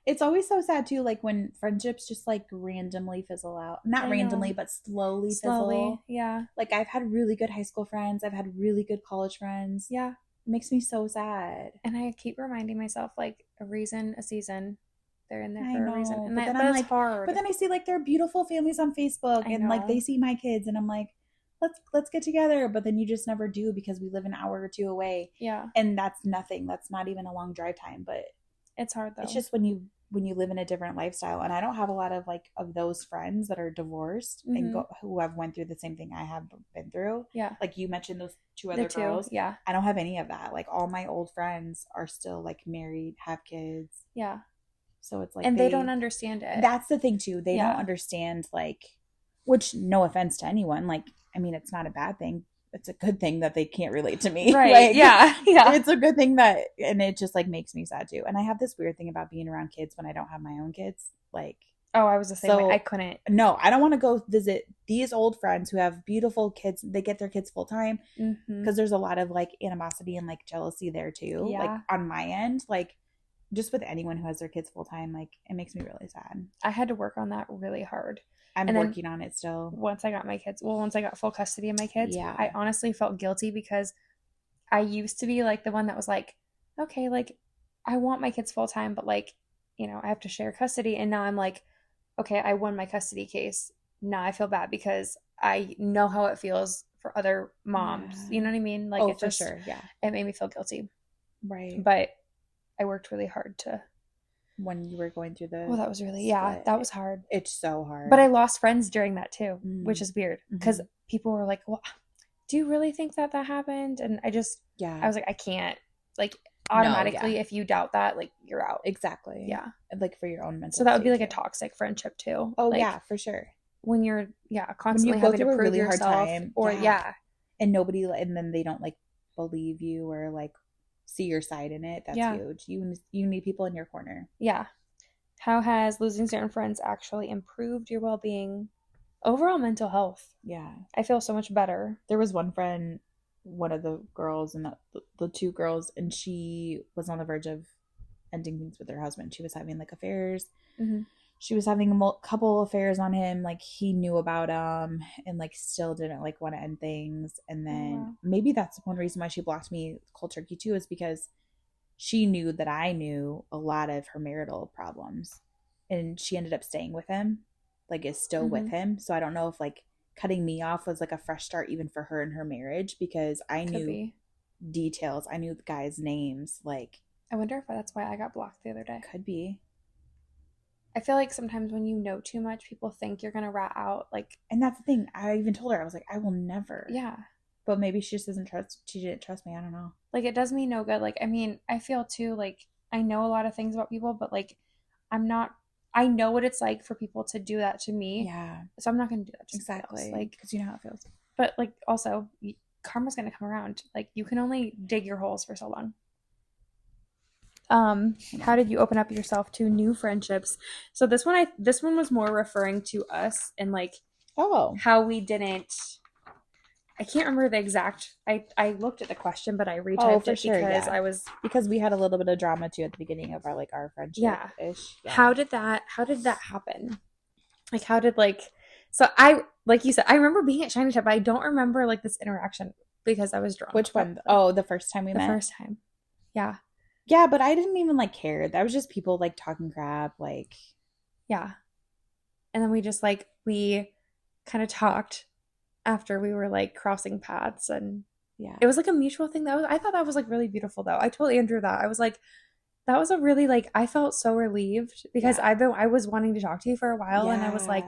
It's always so sad too, like when friendships just like randomly fizzle out. Not randomly, but slowly fizzle. Yeah. Like I've had really good high school friends. I've had really good college friends. Yeah. It makes me so sad. And I keep reminding myself like a reason, a season. They're in there for a reason. And but that's like, hard. But then I see like their beautiful families on Facebook and like they see my kids and I'm like, let's get together. But then you just never do because we live an hour or two away. Yeah. And that's nothing. That's not even a long drive time. But it's hard though. It's just when when you live in a different lifestyle, and I don't have a lot of like of those friends that are divorced and Mm-hmm. go who have went through the same thing I have been through. Yeah. Like you mentioned those two The other two. girls. Yeah. I don't have any of that. Like all my old friends are still like married, have kids. Yeah. So it's like And they don't understand it. that's the thing too. They don't Yeah. understand like, which no offense to anyone, like I mean it's not a bad thing. It's a good thing that they can't relate to me. Right. Like Yeah. Yeah. it's a good thing that, and it just like makes me sad too. And I have this weird thing about being around kids when I don't have my own kids. Like Oh, I was the same way. I couldn't. No, I don't want to go visit these old friends who have beautiful kids. They get their kids full time Mm-hmm. because there's a lot of like animosity and like jealousy there too. Yeah. Like on my end, like just with anyone who has their kids full time, like it makes me really sad. I had to work on that really hard. I'm And then working on it still. once I got my kids, well, once I got full custody of my kids, Yeah. I honestly felt guilty because I used to be like the one that was like, okay, like I want my kids full time, but like, you know, I have to share custody. And now I'm like, okay, I won my custody case. Now I feel bad because I know how it feels for other moms. Yeah. You know what I mean? Like Oh, it for just, sure. Yeah. it made me feel guilty. Right. But I worked really hard to. When you were going through the Oh, that was really, yeah, split. that was hard. It's so hard. But I lost friends during that too, Mm. which is weird because Mhm. people were like, well, do you really think that that happened? And I just, Yeah. I was like, I can't. Like automatically, yeah. if you doubt that, like you're out. Exactly. Yeah. Like for your own mental So that would be state like a too. toxic friendship too. Oh Like, yeah, for sure. when you're When constantly you go having to through a prove really hard yourself, time, or yeah. And nobody, and then they don't like believe you or like see your side in it. That's Yeah. huge. You need people in your corner. yeah. How has losing certain friends actually improved your well-being, overall mental health? Yeah. I feel so much better. There was one friend, one of the girls, and the two girls, and she was on the verge of ending things with her husband. She was having like affairs. Mm-hmm. She was having a couple affairs on him. Like he knew about them and like still didn't like want to end things. And then maybe that's one reason why she blocked me cold turkey too, is because she knew that I knew a lot of her marital problems, and she ended up staying with him, like is still with him. So I don't know if like cutting me off was like a fresh start even for her in her marriage, because I knew details. I knew the guys' names. Like I wonder if that's why I got blocked the other day. Could be. I feel like sometimes when you know too much, people think you're gonna rat out. Like, and that's the thing. I even told her, I was like, I will never. Yeah. But maybe she just doesn't trust. She didn't trust me. I don't know. Like, it does me no good. Like, I mean, I feel too like I know a lot of things about people, but like I'm not. I know what it's like for people to do that to me. Yeah. So I'm not gonna do that to exactly. Like, because you know how it feels. But like, also, karma's gonna come around. Like, you can only dig your holes for so long. How did you open up yourself to new friendships? So this one was more referring to us and like how we didn't. I can't remember the exact. I looked at the question, but I retyped it because I was because we had a little bit of drama too at the beginning of our friendship. Yeah. Yeah. How did that happen? Like, how did so I, like you said, I remember being at Shiny Tip, but I don't remember like this interaction because I was drunk. Which one? Oh, the first time we met. The first time. Yeah. Yeah, but I didn't even like care. That was just people like talking crap, like. Yeah. And then we just we kind of talked after we were like crossing paths, and yeah, it was like a mutual thing. I thought that was like really beautiful though. I told Andrew that. I was like, that was a really I felt so relieved because I was wanting to talk to you for a while, and I was like,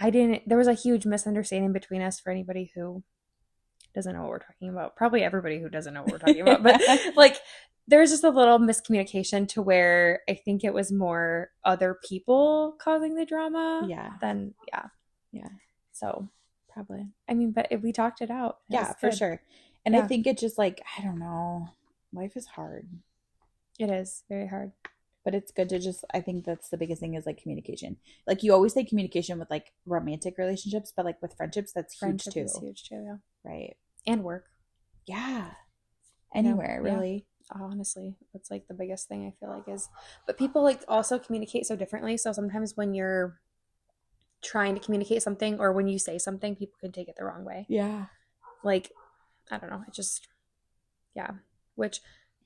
there was a huge misunderstanding between us. For anybody who doesn't know what we're talking about, probably everybody who doesn't know what we're talking about, but there's just a little miscommunication to where I think it was more other people causing the drama. Yeah. Than Yeah. So probably. I mean, but we talked it out. Yeah, for sure. And I think it just I don't know. Life is hard. It is very hard. But it's good to just, I think that's the biggest thing is communication. Like you always say communication with romantic relationships, but with friendships, that's huge too. Is huge too, yeah. Right. And work. Yeah. Anywhere, really. Honestly, that's the biggest thing I feel is, but people also communicate so differently. So sometimes when you're trying to communicate something or when you say something, people can take it the wrong way. Yeah. I don't know. It just, which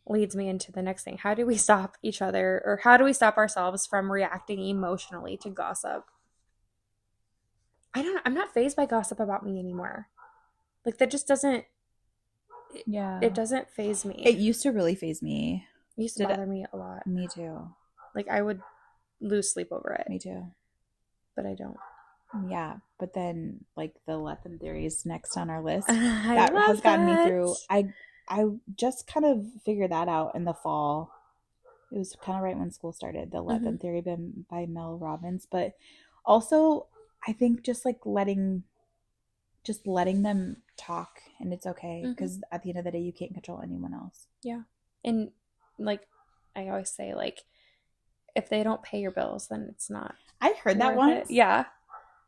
leads me into the next thing. How do we stop each other, or how do we stop ourselves from reacting emotionally to gossip? I'm not fazed by gossip about me anymore. That just doesn't. Yeah. It doesn't faze me. It used to really faze me. It used to bother me a lot. Me too. Like I would lose sleep over it, Me too. but I don't. Yeah, but then like the let them theory is next on our list. I That has love gotten me that. through. I just kind of figured that out in the fall. It was kind of right when school started. The let them theory by Mel Robbins, but also I think just letting them talk, and it's okay because at the end of the day you can't control anyone else. Yeah. And like I always say, like if they don't pay your bills, then it's not I heard that worth it. once. Yeah.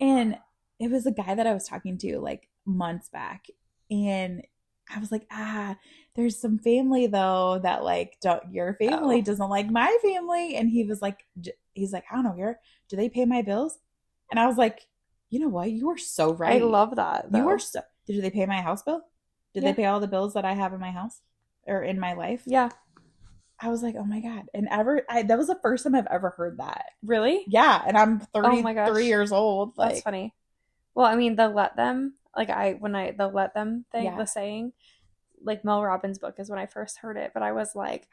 And it was a guy that I was talking to like months back. And I was like, there's some family though that like your family doesn't like my family. And he was like, I don't know, do they pay my bills? And I was like, you know what? You are so right. I love that. Though. You are so. Did they pay my house bill? Did they pay all the bills that I have in my house or in my life? Yeah. I was like, oh my God. And that was the first time I've ever heard that. Really? Yeah. And I'm 33 years old. Like, that's funny. Well, I mean, the let them, like the let them thing, the saying, like Mel Robbins' book is when I first heard it, but I was like,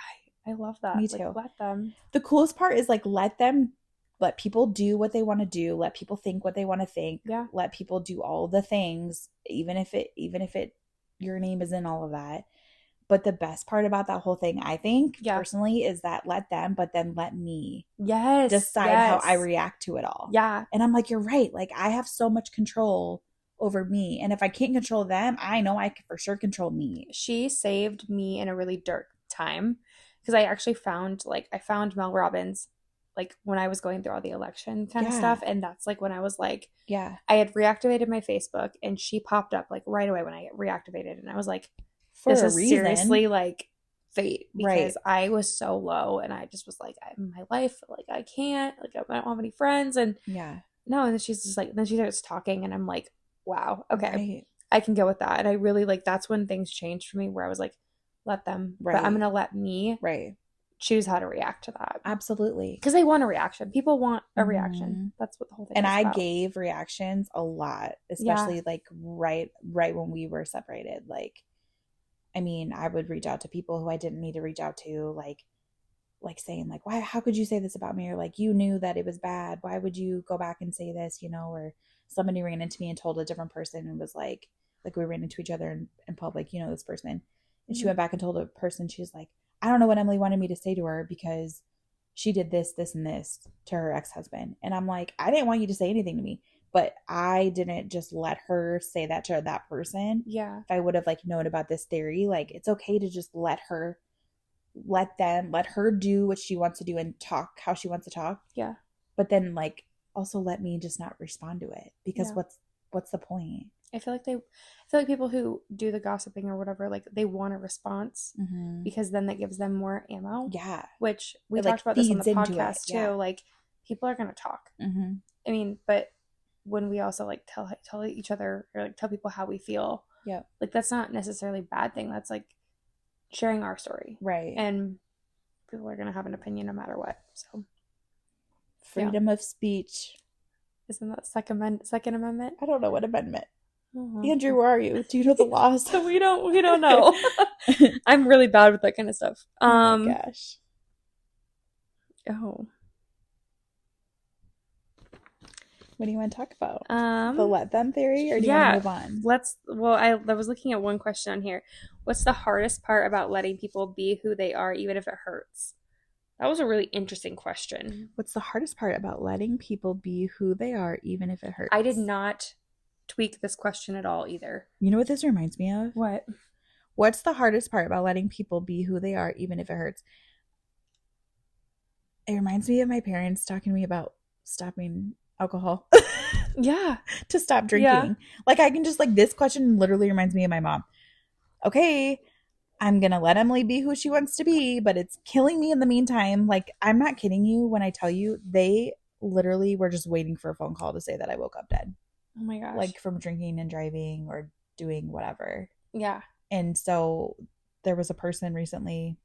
I love that. Me too. Like, let them. The coolest part is like, let people do what they want to do. Let people think what they want to think. Yeah. Let people do all the things, even if your name is in all of that. But the best part about that whole thing, I think, personally, is that let them, but then let me decide how I react to it all. Yeah. And I'm like, you're right. Like, I have so much control over me. And if I can't control them, I know I can for sure control me. She saved me in a really dark time because I actually found Mel Robbins like when I was going through all the election kind of stuff. And that's like when I was like, I had reactivated my Facebook and she popped up like right away when I reactivated. And I was like, this is seriously like fate because I was so low and I just was like, in my life, like I can't, like I don't have any friends. And no, and then she's just like, then she starts talking and I'm like, wow, okay, I can go with that. And I really like, that's when things changed for me where I was like, let them, but I'm going to let me choose how to react to that. Absolutely. Because they want a reaction. People want a reaction. That's what the whole thing is I about. gave reactions a lot, especially like right when we were separated. Like, I mean, I would reach out to people who I didn't need to reach out to, like saying like, why, how could you say this about me? Or like, you knew that it was bad. Why would you go back and say this, or somebody ran into me and told a different person and was like we ran into each other in public, this person. And she went back and told a person, she was like, I don't know what Emily wanted me to say to her because she did this, this, and this to her ex-husband. And I'm like, I didn't want you to say anything to me, but I didn't just let her say that to that person. Yeah. If I would have like known about this theory, like it's okay to just let her do what she wants to do and talk how she wants to talk. Yeah. But then like also let me just not respond to it because what's the point? I feel like people who do the gossiping or whatever, like they want a response because then that gives them more ammo. Yeah. Which we talked about this on the podcast too. Like people are going to talk. I mean, but when we also like tell each other or like tell people how we feel, like that's not necessarily a bad thing. That's like sharing our story. Right. And people are going to have an opinion no matter what. So freedom of speech. Isn't that Second Amendment? I don't know what amendment. Andrew, where are you? Do you know the laws? So we don't know. I'm really bad with that kind of stuff. Oh my gosh. Oh. What do you want to talk about? The let them theory, or do you want to move on? I was looking at one question on here. What's the hardest part about letting people be who they are, even if it hurts? That was a really interesting question. What's the hardest part about letting people be who they are, even if it hurts? I did not tweak this question at all either. You know what this reminds me of? What? What's the hardest part about letting people be who they are, even if it hurts? It reminds me of my parents talking to me about stopping alcohol. Yeah. To stop drinking. Yeah. Like I can just like this question literally reminds me of my mom. Okay, I'm going to let Emily be who she wants to be, but it's killing me in the meantime. Like I'm not kidding you when I tell you they literally were just waiting for a phone call to say that I woke up dead. Oh my gosh. Like from drinking and driving or doing whatever. Yeah. And so there was a person recently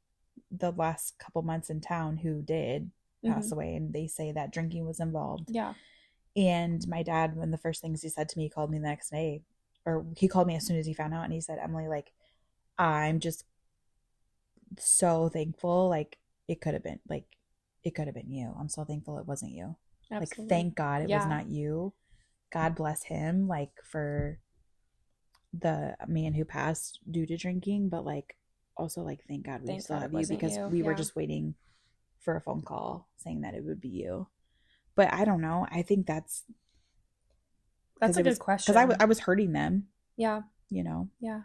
the last couple months in town who did pass away, and they say that drinking was involved. Yeah. And my dad, one of the first things he said to me, he called me the next day, or he called me as soon as he found out, and he said, Emily, like, I'm just so thankful. Like, it could have been it could have been you. I'm so thankful it wasn't you. Absolutely. Like, thank God it was Yeah. not you. God bless him, like, for the man who passed due to drinking, but like also like thank God we Thank still God it have you, wasn't because you. we were Yeah. just waiting for a phone call saying that it would be you. But I don't know. I think that's That's because a it was good because question. I was hurting them, Yeah. you know. Yeah.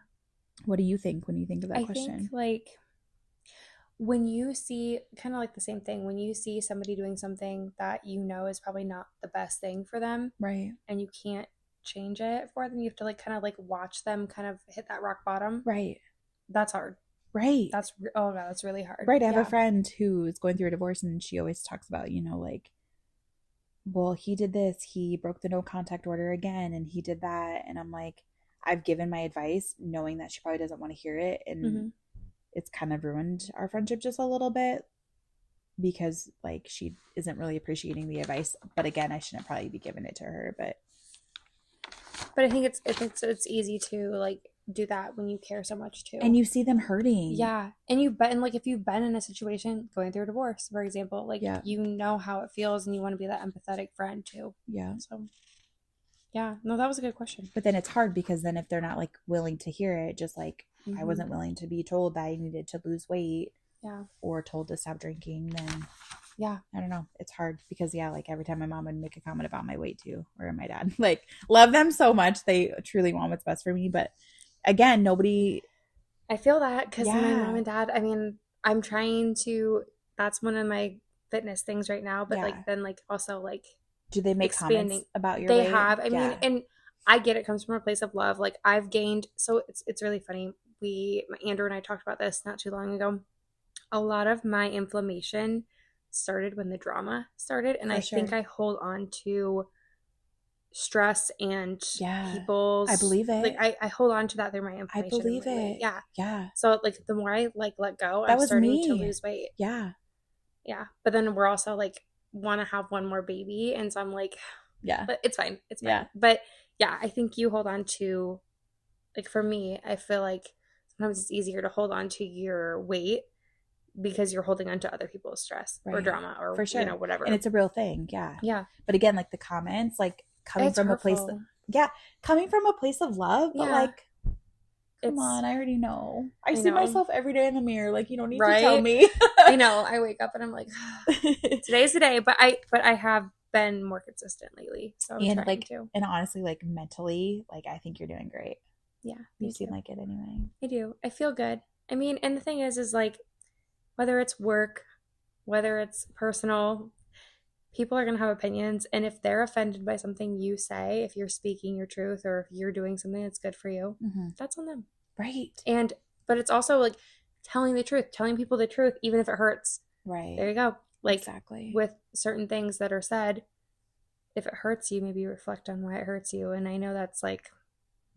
What do you think when you think of that I think question? like when you see kind of like the same thing, when you see somebody doing something that you know is probably not the best thing for them Right. and you can't change it for them, you have to like kind of like watch them kind of hit that rock bottom. Right. That's hard. Right. Oh god, that's really hard. Right. I have a Yeah. friend who is going through a divorce, and she always talks about, like, well, he did this, he broke the no contact order again, and he did that. And I'm like, I've given my advice knowing that she probably doesn't want to hear it. And it's kind of ruined our friendship just a little bit, because like she isn't really appreciating the advice. But again, I shouldn't probably be giving it to her. But I think it's easy to like do that when you care so much too. And you see them hurting. Yeah. And like if you've been in a situation going through a divorce, for example, like you know how it feels and you want to be that empathetic friend too. Yeah. So yeah, no, that was a good question. But then it's hard, because then if they're not like willing to hear it, just like I wasn't willing to be told that I needed to lose weight, or told to stop drinking, then I don't know, it's hard, because like every time my mom would make a comment about my weight too, or my dad, like, love them so much, they truly want what's best for me, but again, nobody. I feel that because my mom and dad, I mean, I'm trying to, that's one of my fitness things right now, but like then like also like do they make expanding comments about your they weight? have, I mean, and I get it comes from a place of love. Like I've gained, so it's really funny, Andrew and I talked about this not too long ago. A lot of my inflammation started when the drama started, and I think I hold on to stress and people's, I believe it, like I hold on to that through my inflammation. I believe it. Yeah. So like the more I like let go, that I'm was starting me to lose weight. Yeah. But then we're also like want to have one more baby, and so I'm like, but it's fine, but I think you hold on to, like for me, I feel like sometimes it's easier to hold on to your weight because you're holding on to other people's stress or drama or for sure, whatever, and it's a real thing. But again, like the comments, like coming from hurtful. Coming from a place of love, but like, come on, I already know. I see myself every day in the mirror, like, you don't need to tell me. I know, I wake up and I'm like, today's the day, but I have been more consistent lately, so I'm trying like to. And honestly, like mentally, like I think you're doing great. You seem like it anyway. I do. I feel good. I mean, and the thing is like, whether it's work, whether it's personal, people are going to have opinions. And if they're offended by something you say, if you're speaking your truth or if you're doing something that's good for you, that's on them. Right. But it's also like telling the truth, telling people the truth, even if it hurts. Right. There you go. Like exactly. With certain things that are said, if it hurts you, maybe reflect on why it hurts you. And I know that's like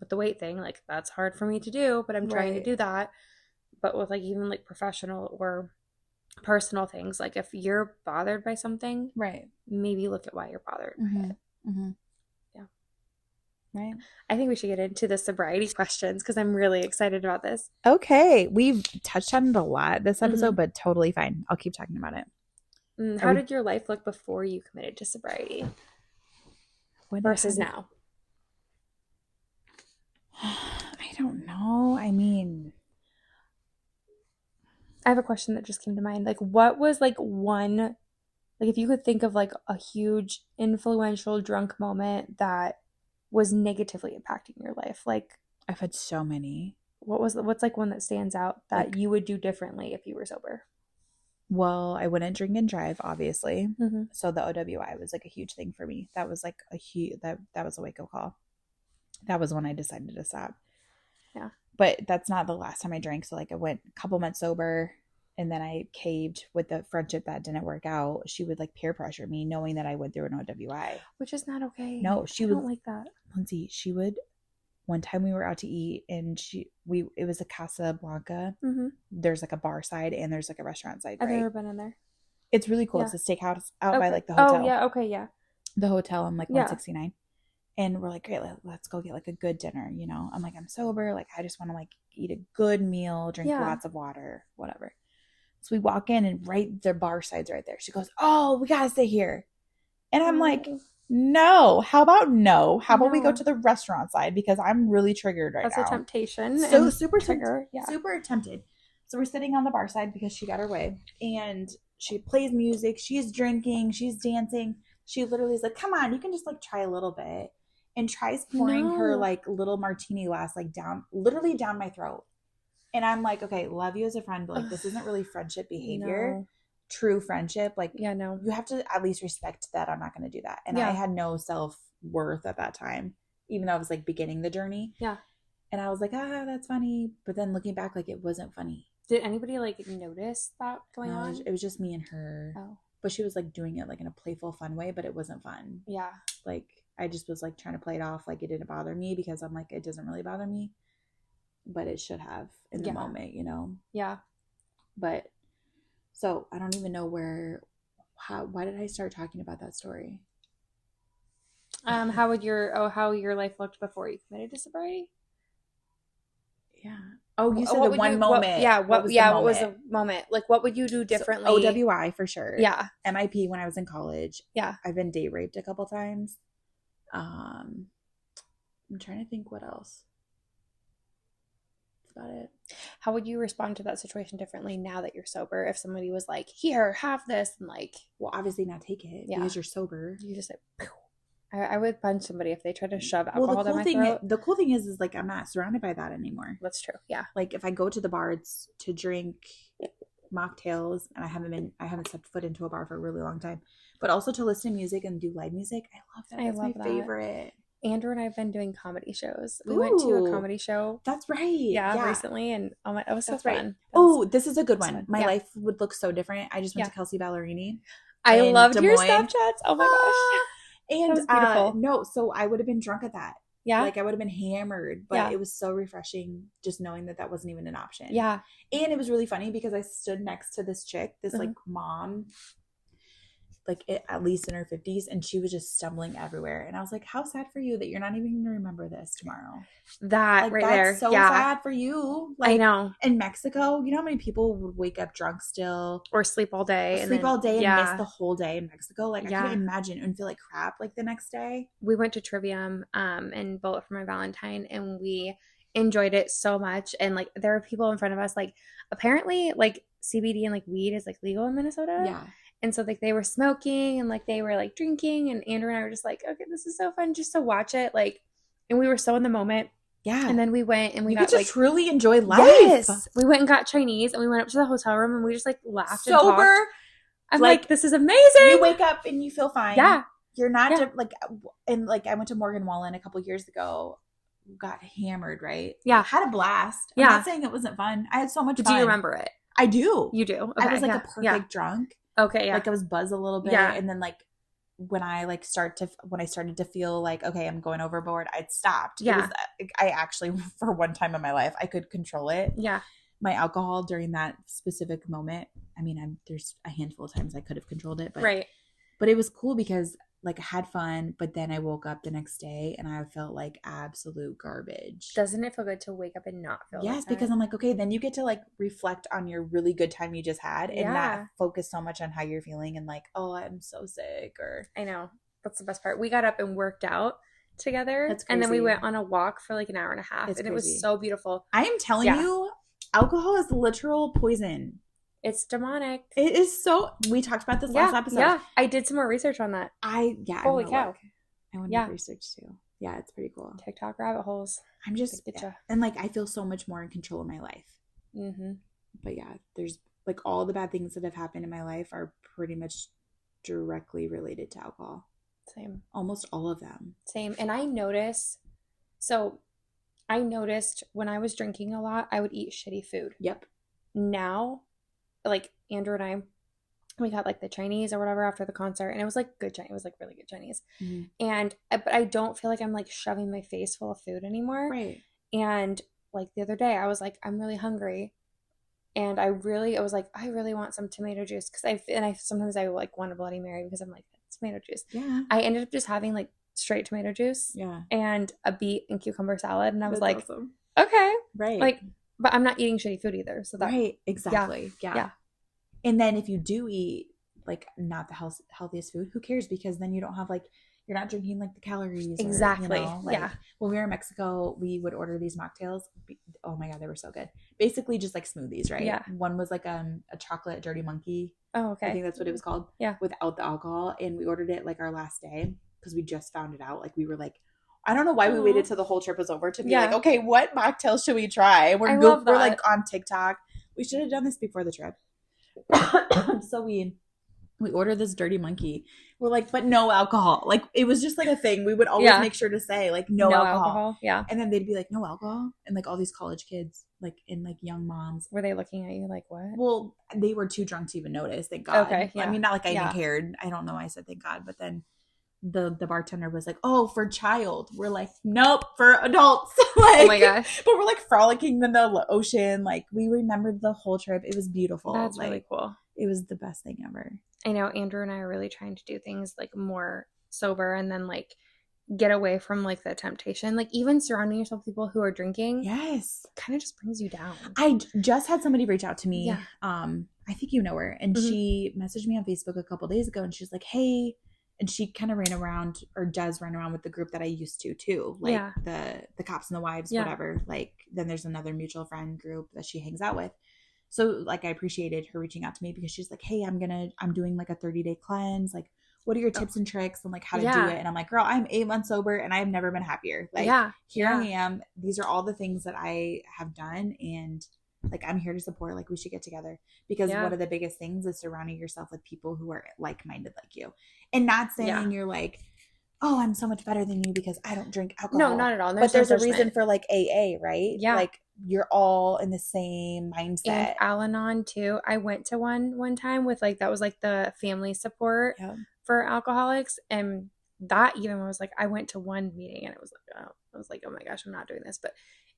with the weight thing, like that's hard for me to do, but I'm trying to do that. But with like even like professional or personal things, like if you're bothered by something, maybe look at why you're bothered by it. Right. I think we should get into the sobriety questions because I'm really excited about this. Okay. We've touched on it a lot this episode, but totally fine. I'll keep talking about it. How did your life look before you committed to sobriety versus now? I don't know. I mean, I have a question that just came to mind. Like, what was like one, like if you could think of like a huge influential drunk moment that was negatively impacting your life, like I've had so many. What's like one that stands out that like, you would do differently if you were sober? Well, I wouldn't drink and drive, obviously. So the OWI was like a huge thing for me. That was like a huge, that was a wake-up call. That was when I decided to stop. Yeah. But that's not the last time I drank. So like I went a couple months sober, and then I caved with the friendship that didn't work out. She would like peer pressure me knowing that I went through an OWI. Which is not okay. No, I don't like that. Lindsay, she would, one time we were out to eat, and it was a Casa Blanca. There's like a bar side and there's like a restaurant side, right? I've never been in there. It's really cool. It's a steakhouse out by like the hotel. Oh yeah, okay, yeah. The hotel on like 169. And we're like, great, let's go get like a good dinner, you know? I'm like, I'm sober. Like, I just want to like eat a good meal, drink lots of water, whatever. So we walk in and right, their bar side's right there. She goes, oh, we gotta stay here. And I'm like, no. How about no? How about we go to the restaurant side? Because I'm really triggered right now. That's a temptation. So super trigger. Yeah. Super tempted. So we're sitting on the bar side because she got her way. And she plays music. She's drinking. She's dancing. She literally is like, come on, you can just like try a little bit. And tries pouring her like little martini glass like down, literally down my throat. And I'm like, okay, love you as a friend, but like this isn't really friendship behavior. No. True friendship. Like, yeah, no. You have to at least respect that I'm not going to do that. And I had no self-worth at that time, even though I was like beginning the journey. Yeah. And I was like, that's funny. But then looking back, like it wasn't funny. Did anybody like notice that going on? It was just me and her. Oh. But she was like doing it like in a playful, fun way, but it wasn't fun. Yeah. Like I just was like trying to play it off like it didn't bother me because I'm like, it doesn't really bother me. But it should have in the moment, you know? Yeah. But so I don't even know why did I start talking about that story? How your life looked before you committed to sobriety? Yeah. Oh, you said the one moment. What was the moment? Like, what would you do differently? So, OWI for sure. Yeah. MIP when I was in college. Yeah. I've been date raped a couple times. I'm trying to think what else. That's about it. How would you respond to that situation differently now that you're sober? If somebody was like, here, have this, and like... Well, obviously not take it because you're sober. You just like... Pew. I would punch somebody if they tried to shove alcohol down my throat. The cool thing is like I'm not surrounded by that anymore. That's true. Yeah. Like if I go to the bar, it's to drink mocktails, and I haven't stepped foot into a bar for a really long time. But also to listen to music and do live music. I love that. That's my favorite. Andrew and I have been doing comedy shows. We went to a comedy show. That's right. Yeah. Recently, and it was so fun. Oh, this is a good one. My life would look so different. I just went to Kelsey Ballerini. I loved your Snapchats. Oh my gosh. And beautiful. So I would have been drunk at that. Yeah. Like I would have been hammered, but it was so refreshing just knowing that wasn't even an option. Yeah. And it was really funny because I stood next to this chick, this like mom, like at least in her 50s, and she was just stumbling everywhere. And I was like, how sad for you that you're not even going to remember this tomorrow. That like, right there. That's so sad for you. Like, I know. In Mexico, you know how many people would wake up drunk still? Or sleep all day. And miss the whole day in Mexico. Like, I couldn't imagine and feel like crap like the next day. We went to Trivium and Bullet for my Valentine, and we enjoyed it so much. And like, there were people in front of us, like, apparently, like, CBD and like weed is like legal in Minnesota. Yeah. And so like they were smoking and like they were like drinking, and Andrew and I were just like, okay, this is so fun just to watch it. Like, and we were so in the moment. Yeah. And then we went and we got just like truly enjoy life. Yes. We went and got Chinese, and we went up to the hotel room, and we just like laughed and talked. I'm like, this is amazing. You wake up and you feel fine. Yeah. You're not like, and like I went to Morgan Wallen a couple years ago, got hammered, right? Yeah. Had a blast. I'm not saying it wasn't fun. I had so much fun. Do you remember it? I do. You do? Okay. I was like a perfect drunk. Okay, yeah. Like I was buzzed a little bit. Yeah. And then like when I started to feel like, okay, I'm going overboard, I'd stopped. Yeah. I actually, for one time in my life, I could control it. Yeah. My alcohol during that specific moment, I mean, there's a handful of times I could have controlled it. But, right. But it was cool because like I had fun, but then I woke up the next day and I felt like absolute garbage. Doesn't it feel good to wake up and not feel Yes, because I'm like, okay, then you get to like reflect on your really good time you just had and not focus so much on how you're feeling and like, oh, I'm so sick or... I know. That's the best part. We got up and worked out together. That's crazy. And then we went on a walk for like an hour and a half. It was so beautiful. I am telling you, alcohol is literal poison. It's demonic. It is so... We talked about this last episode. Yeah, I did some more research on that. Holy cow. I want to do research too. Yeah, it's pretty cool. TikTok rabbit holes. I'm just... And like, I feel so much more in control of my life. Mm-hmm. But yeah, there's like all the bad things that have happened in my life are pretty much directly related to alcohol. Same. Almost all of them. Same. And I noticed when I was drinking a lot, I would eat shitty food. Yep. Now... like Andrew and I, we got like the Chinese or whatever after the concert, and it was like good Chinese. It was like really good Chinese. Mm-hmm. But I don't feel like I'm like shoving my face full of food anymore. Right. And like the other day I was like, I'm really hungry. And I was like, I really want some tomato juice. Sometimes I like want a Bloody Mary because I'm like, tomato juice. Yeah. I ended up just having like straight tomato juice. Yeah. And a beet and cucumber salad. And I was like, awesome. Okay. Right. Like, but I'm not eating shitty food either. So that right. Exactly. Yeah. And then if you do eat like not the healthiest food, who cares? Because then you don't have like, you're not drinking like the calories or, Exactly. like Yeah. when we were in Mexico, we would order these mocktails. Oh my God, they were so good. Basically just like smoothies, right? Yeah. One was like a chocolate dirty monkey. Oh, okay. I think that's what it was called. Yeah. Without the alcohol. And we ordered it like our last day because we just found it out. Like we were like, I don't know why we waited till the whole trip was over to be like, okay, what mocktails should we try? We're like on TikTok. We should have done this before the trip. So we ordered this dirty monkey. We're like, but no alcohol. Like it was just like a thing. We would always make sure to say like no alcohol. Yeah. And then they'd be like, no alcohol. And like all these college kids, like and like young moms. Were they looking at you like what? Well, they were too drunk to even notice. Thank God. Okay. Yeah. I mean, not like I even cared. I don't know why I said thank God. But then the bartender was like, oh, for child. We're like, nope, for adults. Like, oh my gosh. But we're like frolicking in the ocean. Like we remembered the whole trip. It was beautiful. That's like, really cool. It was the best thing ever. I know Andrew and I are really trying to do things like more sober and then like get away from like the temptation. Like even surrounding yourself with people who are drinking. Yes. Kind of just brings you down. I just had somebody reach out to me. Yeah. I think you know her. And she messaged me on Facebook a couple days ago and she's like, hey, and she kind of ran around or does run around with the group that I used to too. Like the cops and the wives, whatever. Like then there's another mutual friend group that she hangs out with. So like I appreciated her reaching out to me because she's like, hey, I'm doing like a 30-day cleanse. Like, what are your tips and tricks and like how to do it? And I'm like, girl, I'm 8 months sober and I have never been happier. Like here I am. These are all the things that I have done. And like, I'm here to support. Like we should get together because one of the biggest things is surrounding yourself with people who are like-minded like you and not saying you're like, oh, I'm so much better than you because I don't drink alcohol. No, not at all. But there's a reason for like AA, right? Yeah. Like you're all in the same mindset. And Al-Anon too. I went to one time with like, that was like the family support for alcoholics. And that even was like, I went to one meeting and it was like, oh my gosh, I'm not doing this. But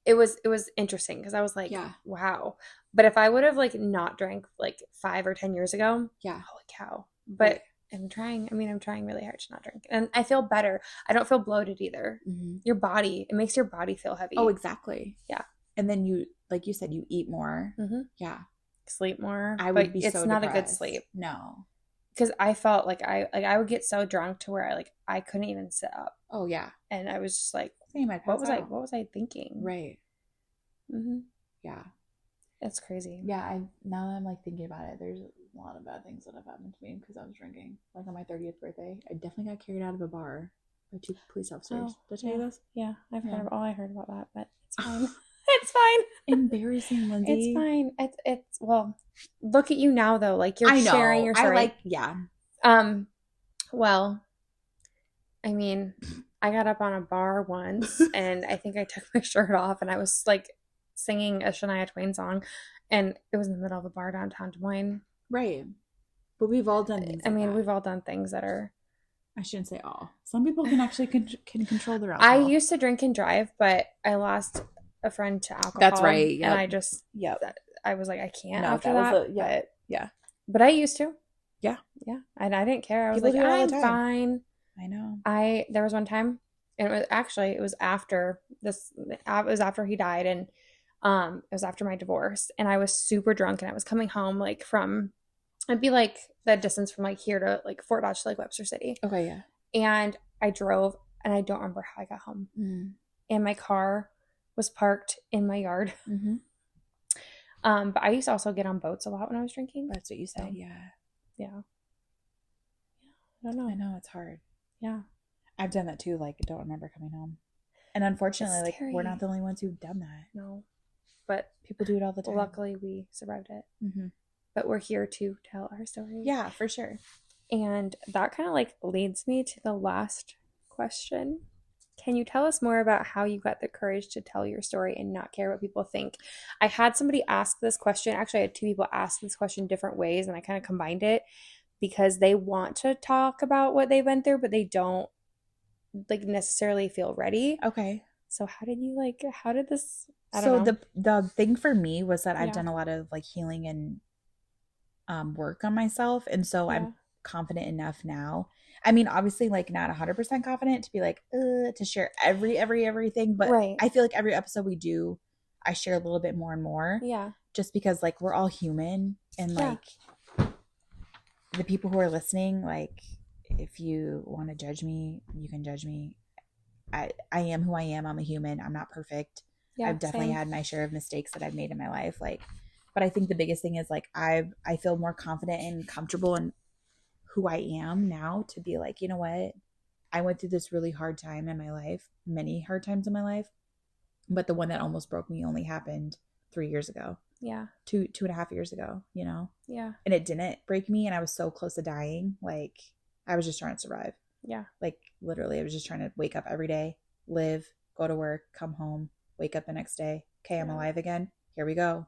it was interesting because I was like, wow. But if I would have like not drank like 5 or 10 years ago, holy cow. But I'm trying really hard to not drink. And I feel better. I don't feel bloated either. Your body, it makes your body feel heavy. Oh, exactly. Yeah. And then you, like you said, you eat more. Yeah. Sleep more. I would be so it's not depressed. A good sleep. No. Because I felt like I would get so drunk to where I couldn't even sit up. Oh yeah. And I was just like, what was I thinking? Right. Yeah. That's crazy. Yeah. Now that I'm like thinking about it, there's a lot of bad things that have happened to me because I was drinking. Like on my 30th birthday, I definitely got carried out of a bar by 2 police officers. Did I tell you this? Yeah. I heard about that, but it's fine. It's fine. Embarrassing, Lindsay. It's fine. It's well, look at you now though. Like you're sharing your story. Well, I mean, I got up on a bar once and I think I took my shirt off and I was like singing a Shania Twain song and it was in the middle of a bar downtown Des Moines. Right. But we've all done things we've all done things that are... I shouldn't say all. Some people can actually can control their alcohol. I used to drink and drive, but I lost a friend to alcohol. That's right. Yep. And I just, I was like, I can't after that. But I used to. Yeah. Yeah. And I didn't care. I was people like, I'm fine. I know. There was one time, and it was after he died, and it was after my divorce, and I was super drunk, and I was coming home like from, it'd be like the distance from like here to like Fort Dodge to like Webster City. Okay, yeah. And I drove, and I don't remember how I got home. And my car was parked in my yard. But I used to also get on boats a lot when I was drinking. That's what you said. Yeah. I don't know. I know it's hard. Yeah. I've done that too. Like, don't remember coming home. And unfortunately, like, we're not the only ones who've done that. No. But people do it all the time. Luckily, we survived it. But we're here to tell our story. Yeah, for sure. And that kind of like leads me to the last question. Can you tell us more about how you got the courage to tell your story and not care what people think? I had somebody ask this question. Actually, I had 2 people ask this question different ways, and I kind of combined it because they want to talk about what they've been through, but they don't like necessarily feel ready. Okay. So how did this, the thing for me was that I've done a lot of like healing and work on myself. And so I'm confident enough now. I mean, obviously like not 100% confident to be like, to share everything. But I feel like every episode we do, I share a little bit more and more. Yeah. Just because like we're all human and like the people who are listening, like, if you want to judge me, you can judge me. I am who I am. I'm a human. I'm not perfect. Yeah, I've definitely same. had my share of mistakes that I've made in my life. Like, but I think the biggest thing is like I feel more confident and comfortable in who I am now to be like, you know what? I went through this really hard time in my life, many hard times in my life, but the one that almost broke me only happened 3 years ago. Yeah. 2.5 years ago, you know? Yeah. And it didn't break me, and I was so close to dying. Like, I was just trying to survive. Yeah. Like, literally, I was just trying to wake up every day, live, go to work, come home, wake up the next day. Okay, I'm alive again. Here we go.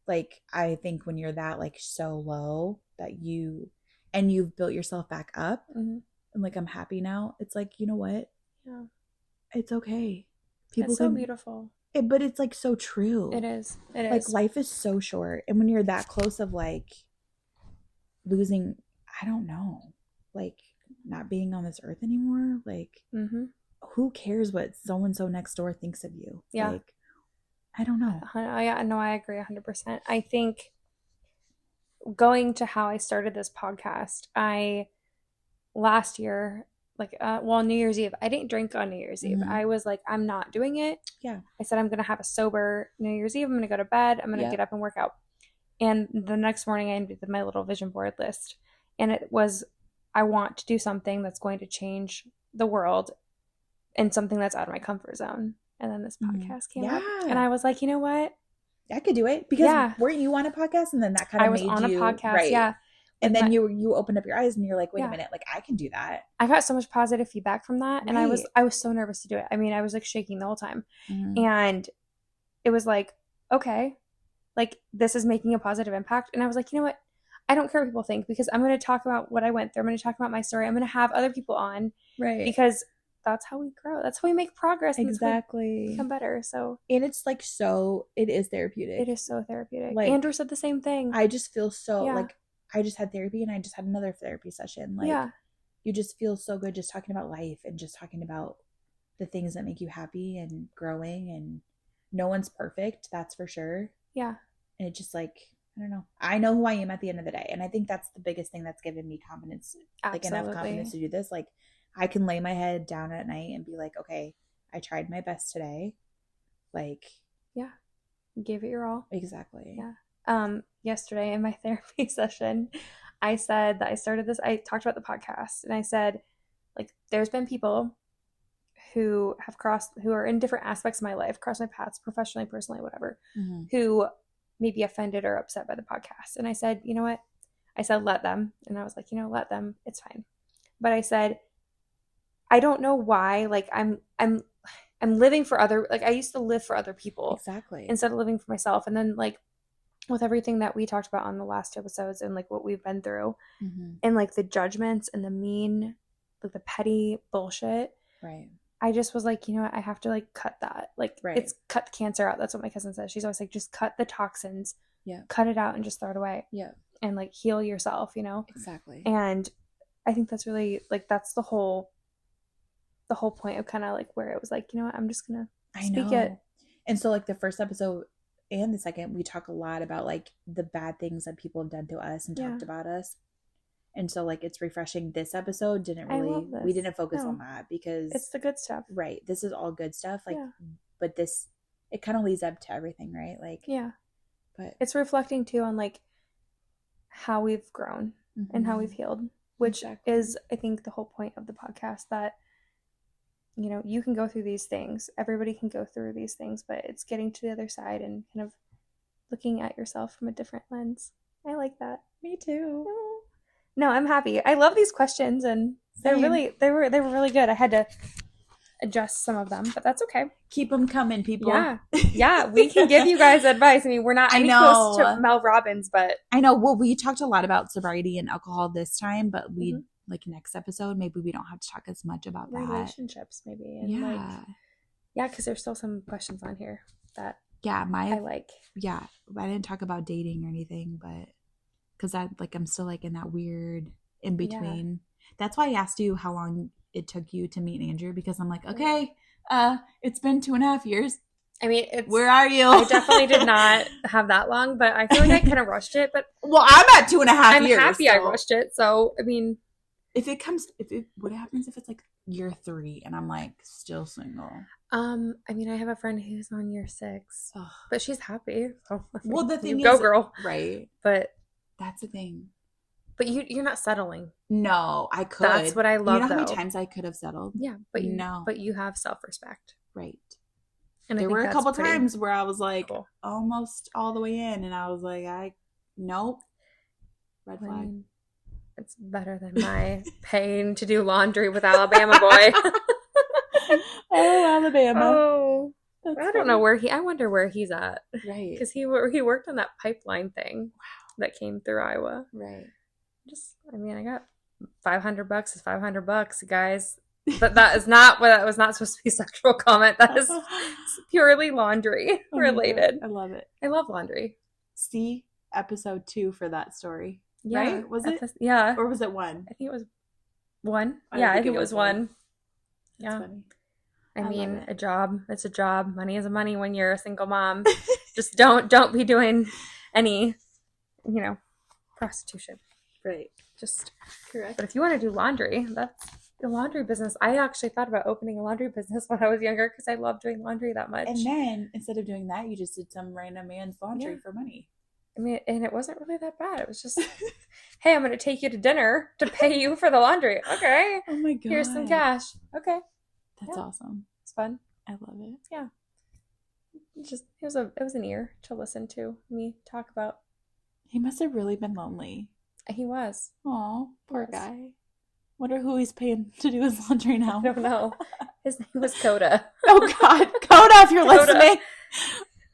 Like, I think when you're that, like, so low that you've built yourself back up, and like, I'm happy now. It's like, you know what? Yeah. It's okay. People it's so beautiful. But it's like so true. It is. It is. Like, life is so short. And when you're that close of like losing, I don't know, like not being on this earth anymore, like who cares what so-and-so next door thinks of you? Yeah. Like, I don't know. Yeah, no, I agree 100%. I think going to how I started this podcast, last year, like, New Year's Eve, I didn't drink on New Year's Eve. I was like, I'm not doing it. Yeah. I said, I'm going to have a sober New Year's Eve. I'm going to go to bed. I'm going to get up and work out. And the next morning I did my little vision board list. And it was, I want to do something that's going to change the world and something that's out of my comfort zone. And then this podcast came up. And I was like, you know what? I could do it. Because weren't you on a podcast? And then that kind of made you. I was on a podcast, right. Yeah. And then you opened up your eyes and you're like, wait a minute, like I can do that. I got so much positive feedback from that. Right. And I was so nervous to do it. I mean, I was like shaking the whole time. And it was like, okay, like this is making a positive impact. And I was like, you know what? I don't care what people think because I'm going to talk about what I went through. I'm going to talk about my story. I'm going to have other people on. Right. Because that's how we grow. That's how we make progress. Exactly. Become better. So. And it's like it is therapeutic. It is so therapeutic. Like, Andrew said the same thing. I just feel so like I just had therapy and I just had another therapy session. Like you just feel so good just talking about life and just talking about the things that make you happy and growing, and no one's perfect, that's for sure. Yeah. And it just like, I don't know. I know who I am at the end of the day. And I think that's the biggest thing that's given me confidence. Absolutely. Like enough confidence to do this. Like I can lay my head down at night and be like, okay, I tried my best today. Like, yeah. Gave it your all. Exactly. Yeah. Yesterday in my therapy session, I said that I talked about the podcast and I said, like, there's been people who are in different aspects of my life, crossed my paths professionally, personally, whatever, who may be offended or upset by the podcast. And I said, you know what? I said, let them. And I was like, let them, it's fine. But I said, I don't know why, like I'm living for I used to live for other people. Exactly. Instead of living for myself. And then like with everything that we talked about on the last episodes and like what we've been through and like the judgments and the mean, like the petty bullshit. Right. I just was like, you know what? I have to like cut that. Like it's cut the cancer out. That's what my cousin says. She's always like, just cut the toxins. Yeah. Cut it out and just throw it away. Yeah. And like heal yourself, you know? Exactly. And I think that's really like, that's the whole point of kind of like where it was like, you know what? I'm just going to speak it. And so like the first episode and the second, we talk a lot about like the bad things that people have done to us and talked about us. And so like it's refreshing. This episode we didn't focus on that because it's the good stuff. Right. This is all good stuff. Like, but it kind of leads up to everything, right? Like, yeah, but it's reflecting too on like how we've grown and how we've healed, which is, I think, the whole point of the podcast, that, you know, you can go through these things. Everybody can go through these things, but it's getting to the other side and kind of looking at yourself from a different lens. I like that. Me too. No, I'm happy. I love these questions, and they were really good. I had to adjust some of them, but that's okay. Keep them coming, people. Yeah, we can give you guys advice. I mean, we're not any close to Mel Robbins, but I know. Well, we talked a lot about sobriety and alcohol this time, but we like next episode, maybe we don't have to talk as much about relationships, maybe. And because there's still some questions on here that I like. Yeah, I didn't talk about dating or anything, but because I'm still like in that weird in between. That's why I asked you how long it took you to meet Andrew, because I'm like, okay, it's been 2.5 years. I mean, Where are you? I definitely did not have that long, but I feel like I kind of rushed it. But well, I'm at 2.5 years. I'm happy I rushed it. So, I mean, what happens if it's like year 3 and I'm like still single? I mean, I have a friend who's on year 6, Ugh. but she's happy. So, well, the thing go is, girl, right? But that's the thing. But you're not settling. No, I could. That's what I love. You know how many times I could have settled? Yeah, but you have self-respect, right? And there were a couple times where I was like almost all the way in, and I was like, nope, red flag. It's better than my paying to do laundry with Alabama boy. Oh, Alabama. Oh, I don't know where I wonder where he's at. Right. Because he worked on that pipeline thing. Wow. That came through Iowa. Right. I got $500 is $500, guys. But that was not supposed to be a sexual comment. That is purely laundry related. I love it. I love laundry. See episode 2 for that story. Yeah. Right? Was it? Yeah. Or was it 1? I think it was 1. I think it was 1. That's funny. I mean, a job. It's a job. Money is money when you're a single mom. Just don't be doing any, prostitution. Right. Just correct. But if you want to do laundry, that's the laundry business. I actually thought about opening a laundry business when I was younger because I love doing laundry that much. And then instead of doing that, you just did some random man's laundry for money. I mean, and it wasn't really that bad. It was just, hey, I'm going to take you to dinner to pay you for the laundry. Okay. Oh my God. Here's some cash. Okay. That's awesome. It's fun. I love it. Yeah. It was an ear to listen to me talk about. He must have really been lonely. He was. Oh, poor guy. Wonder who he's paying to do his laundry now. I don't know. His name was Coda. Oh God, Coda, if you're listening.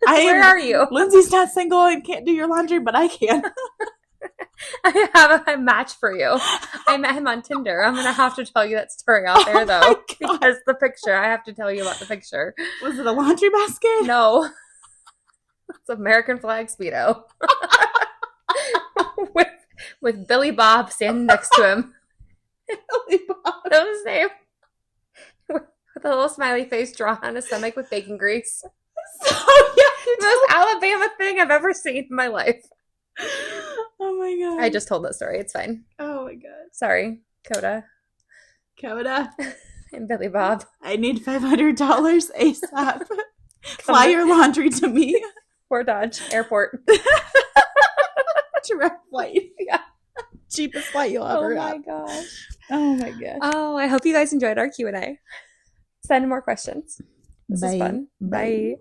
Where are you? Lindsay's not single and can't do your laundry, but I can. I have a match for you. I met him on Tinder. I'm going to have to tell you that story out there, though. Because the picture, I have to tell you about the picture. Was it a laundry basket? No. It's American flag Speedo. with Billy Bob standing next to him. Billy Bob. That was his name. With a little smiley face drawn on his stomach with bacon grease. The most Alabama thing I've ever seen in my life. Oh my God. I just told that story. It's fine. Oh my God. Sorry, Coda. And Billy Bob. I need $500 ASAP. Fly your laundry to me. Fort Dodge Airport. Direct flight. Yeah. Cheapest flight you'll ever have. Oh my gosh. Oh my gosh. Oh, I hope you guys enjoyed our Q&A. Send more questions. This is fun. Bye.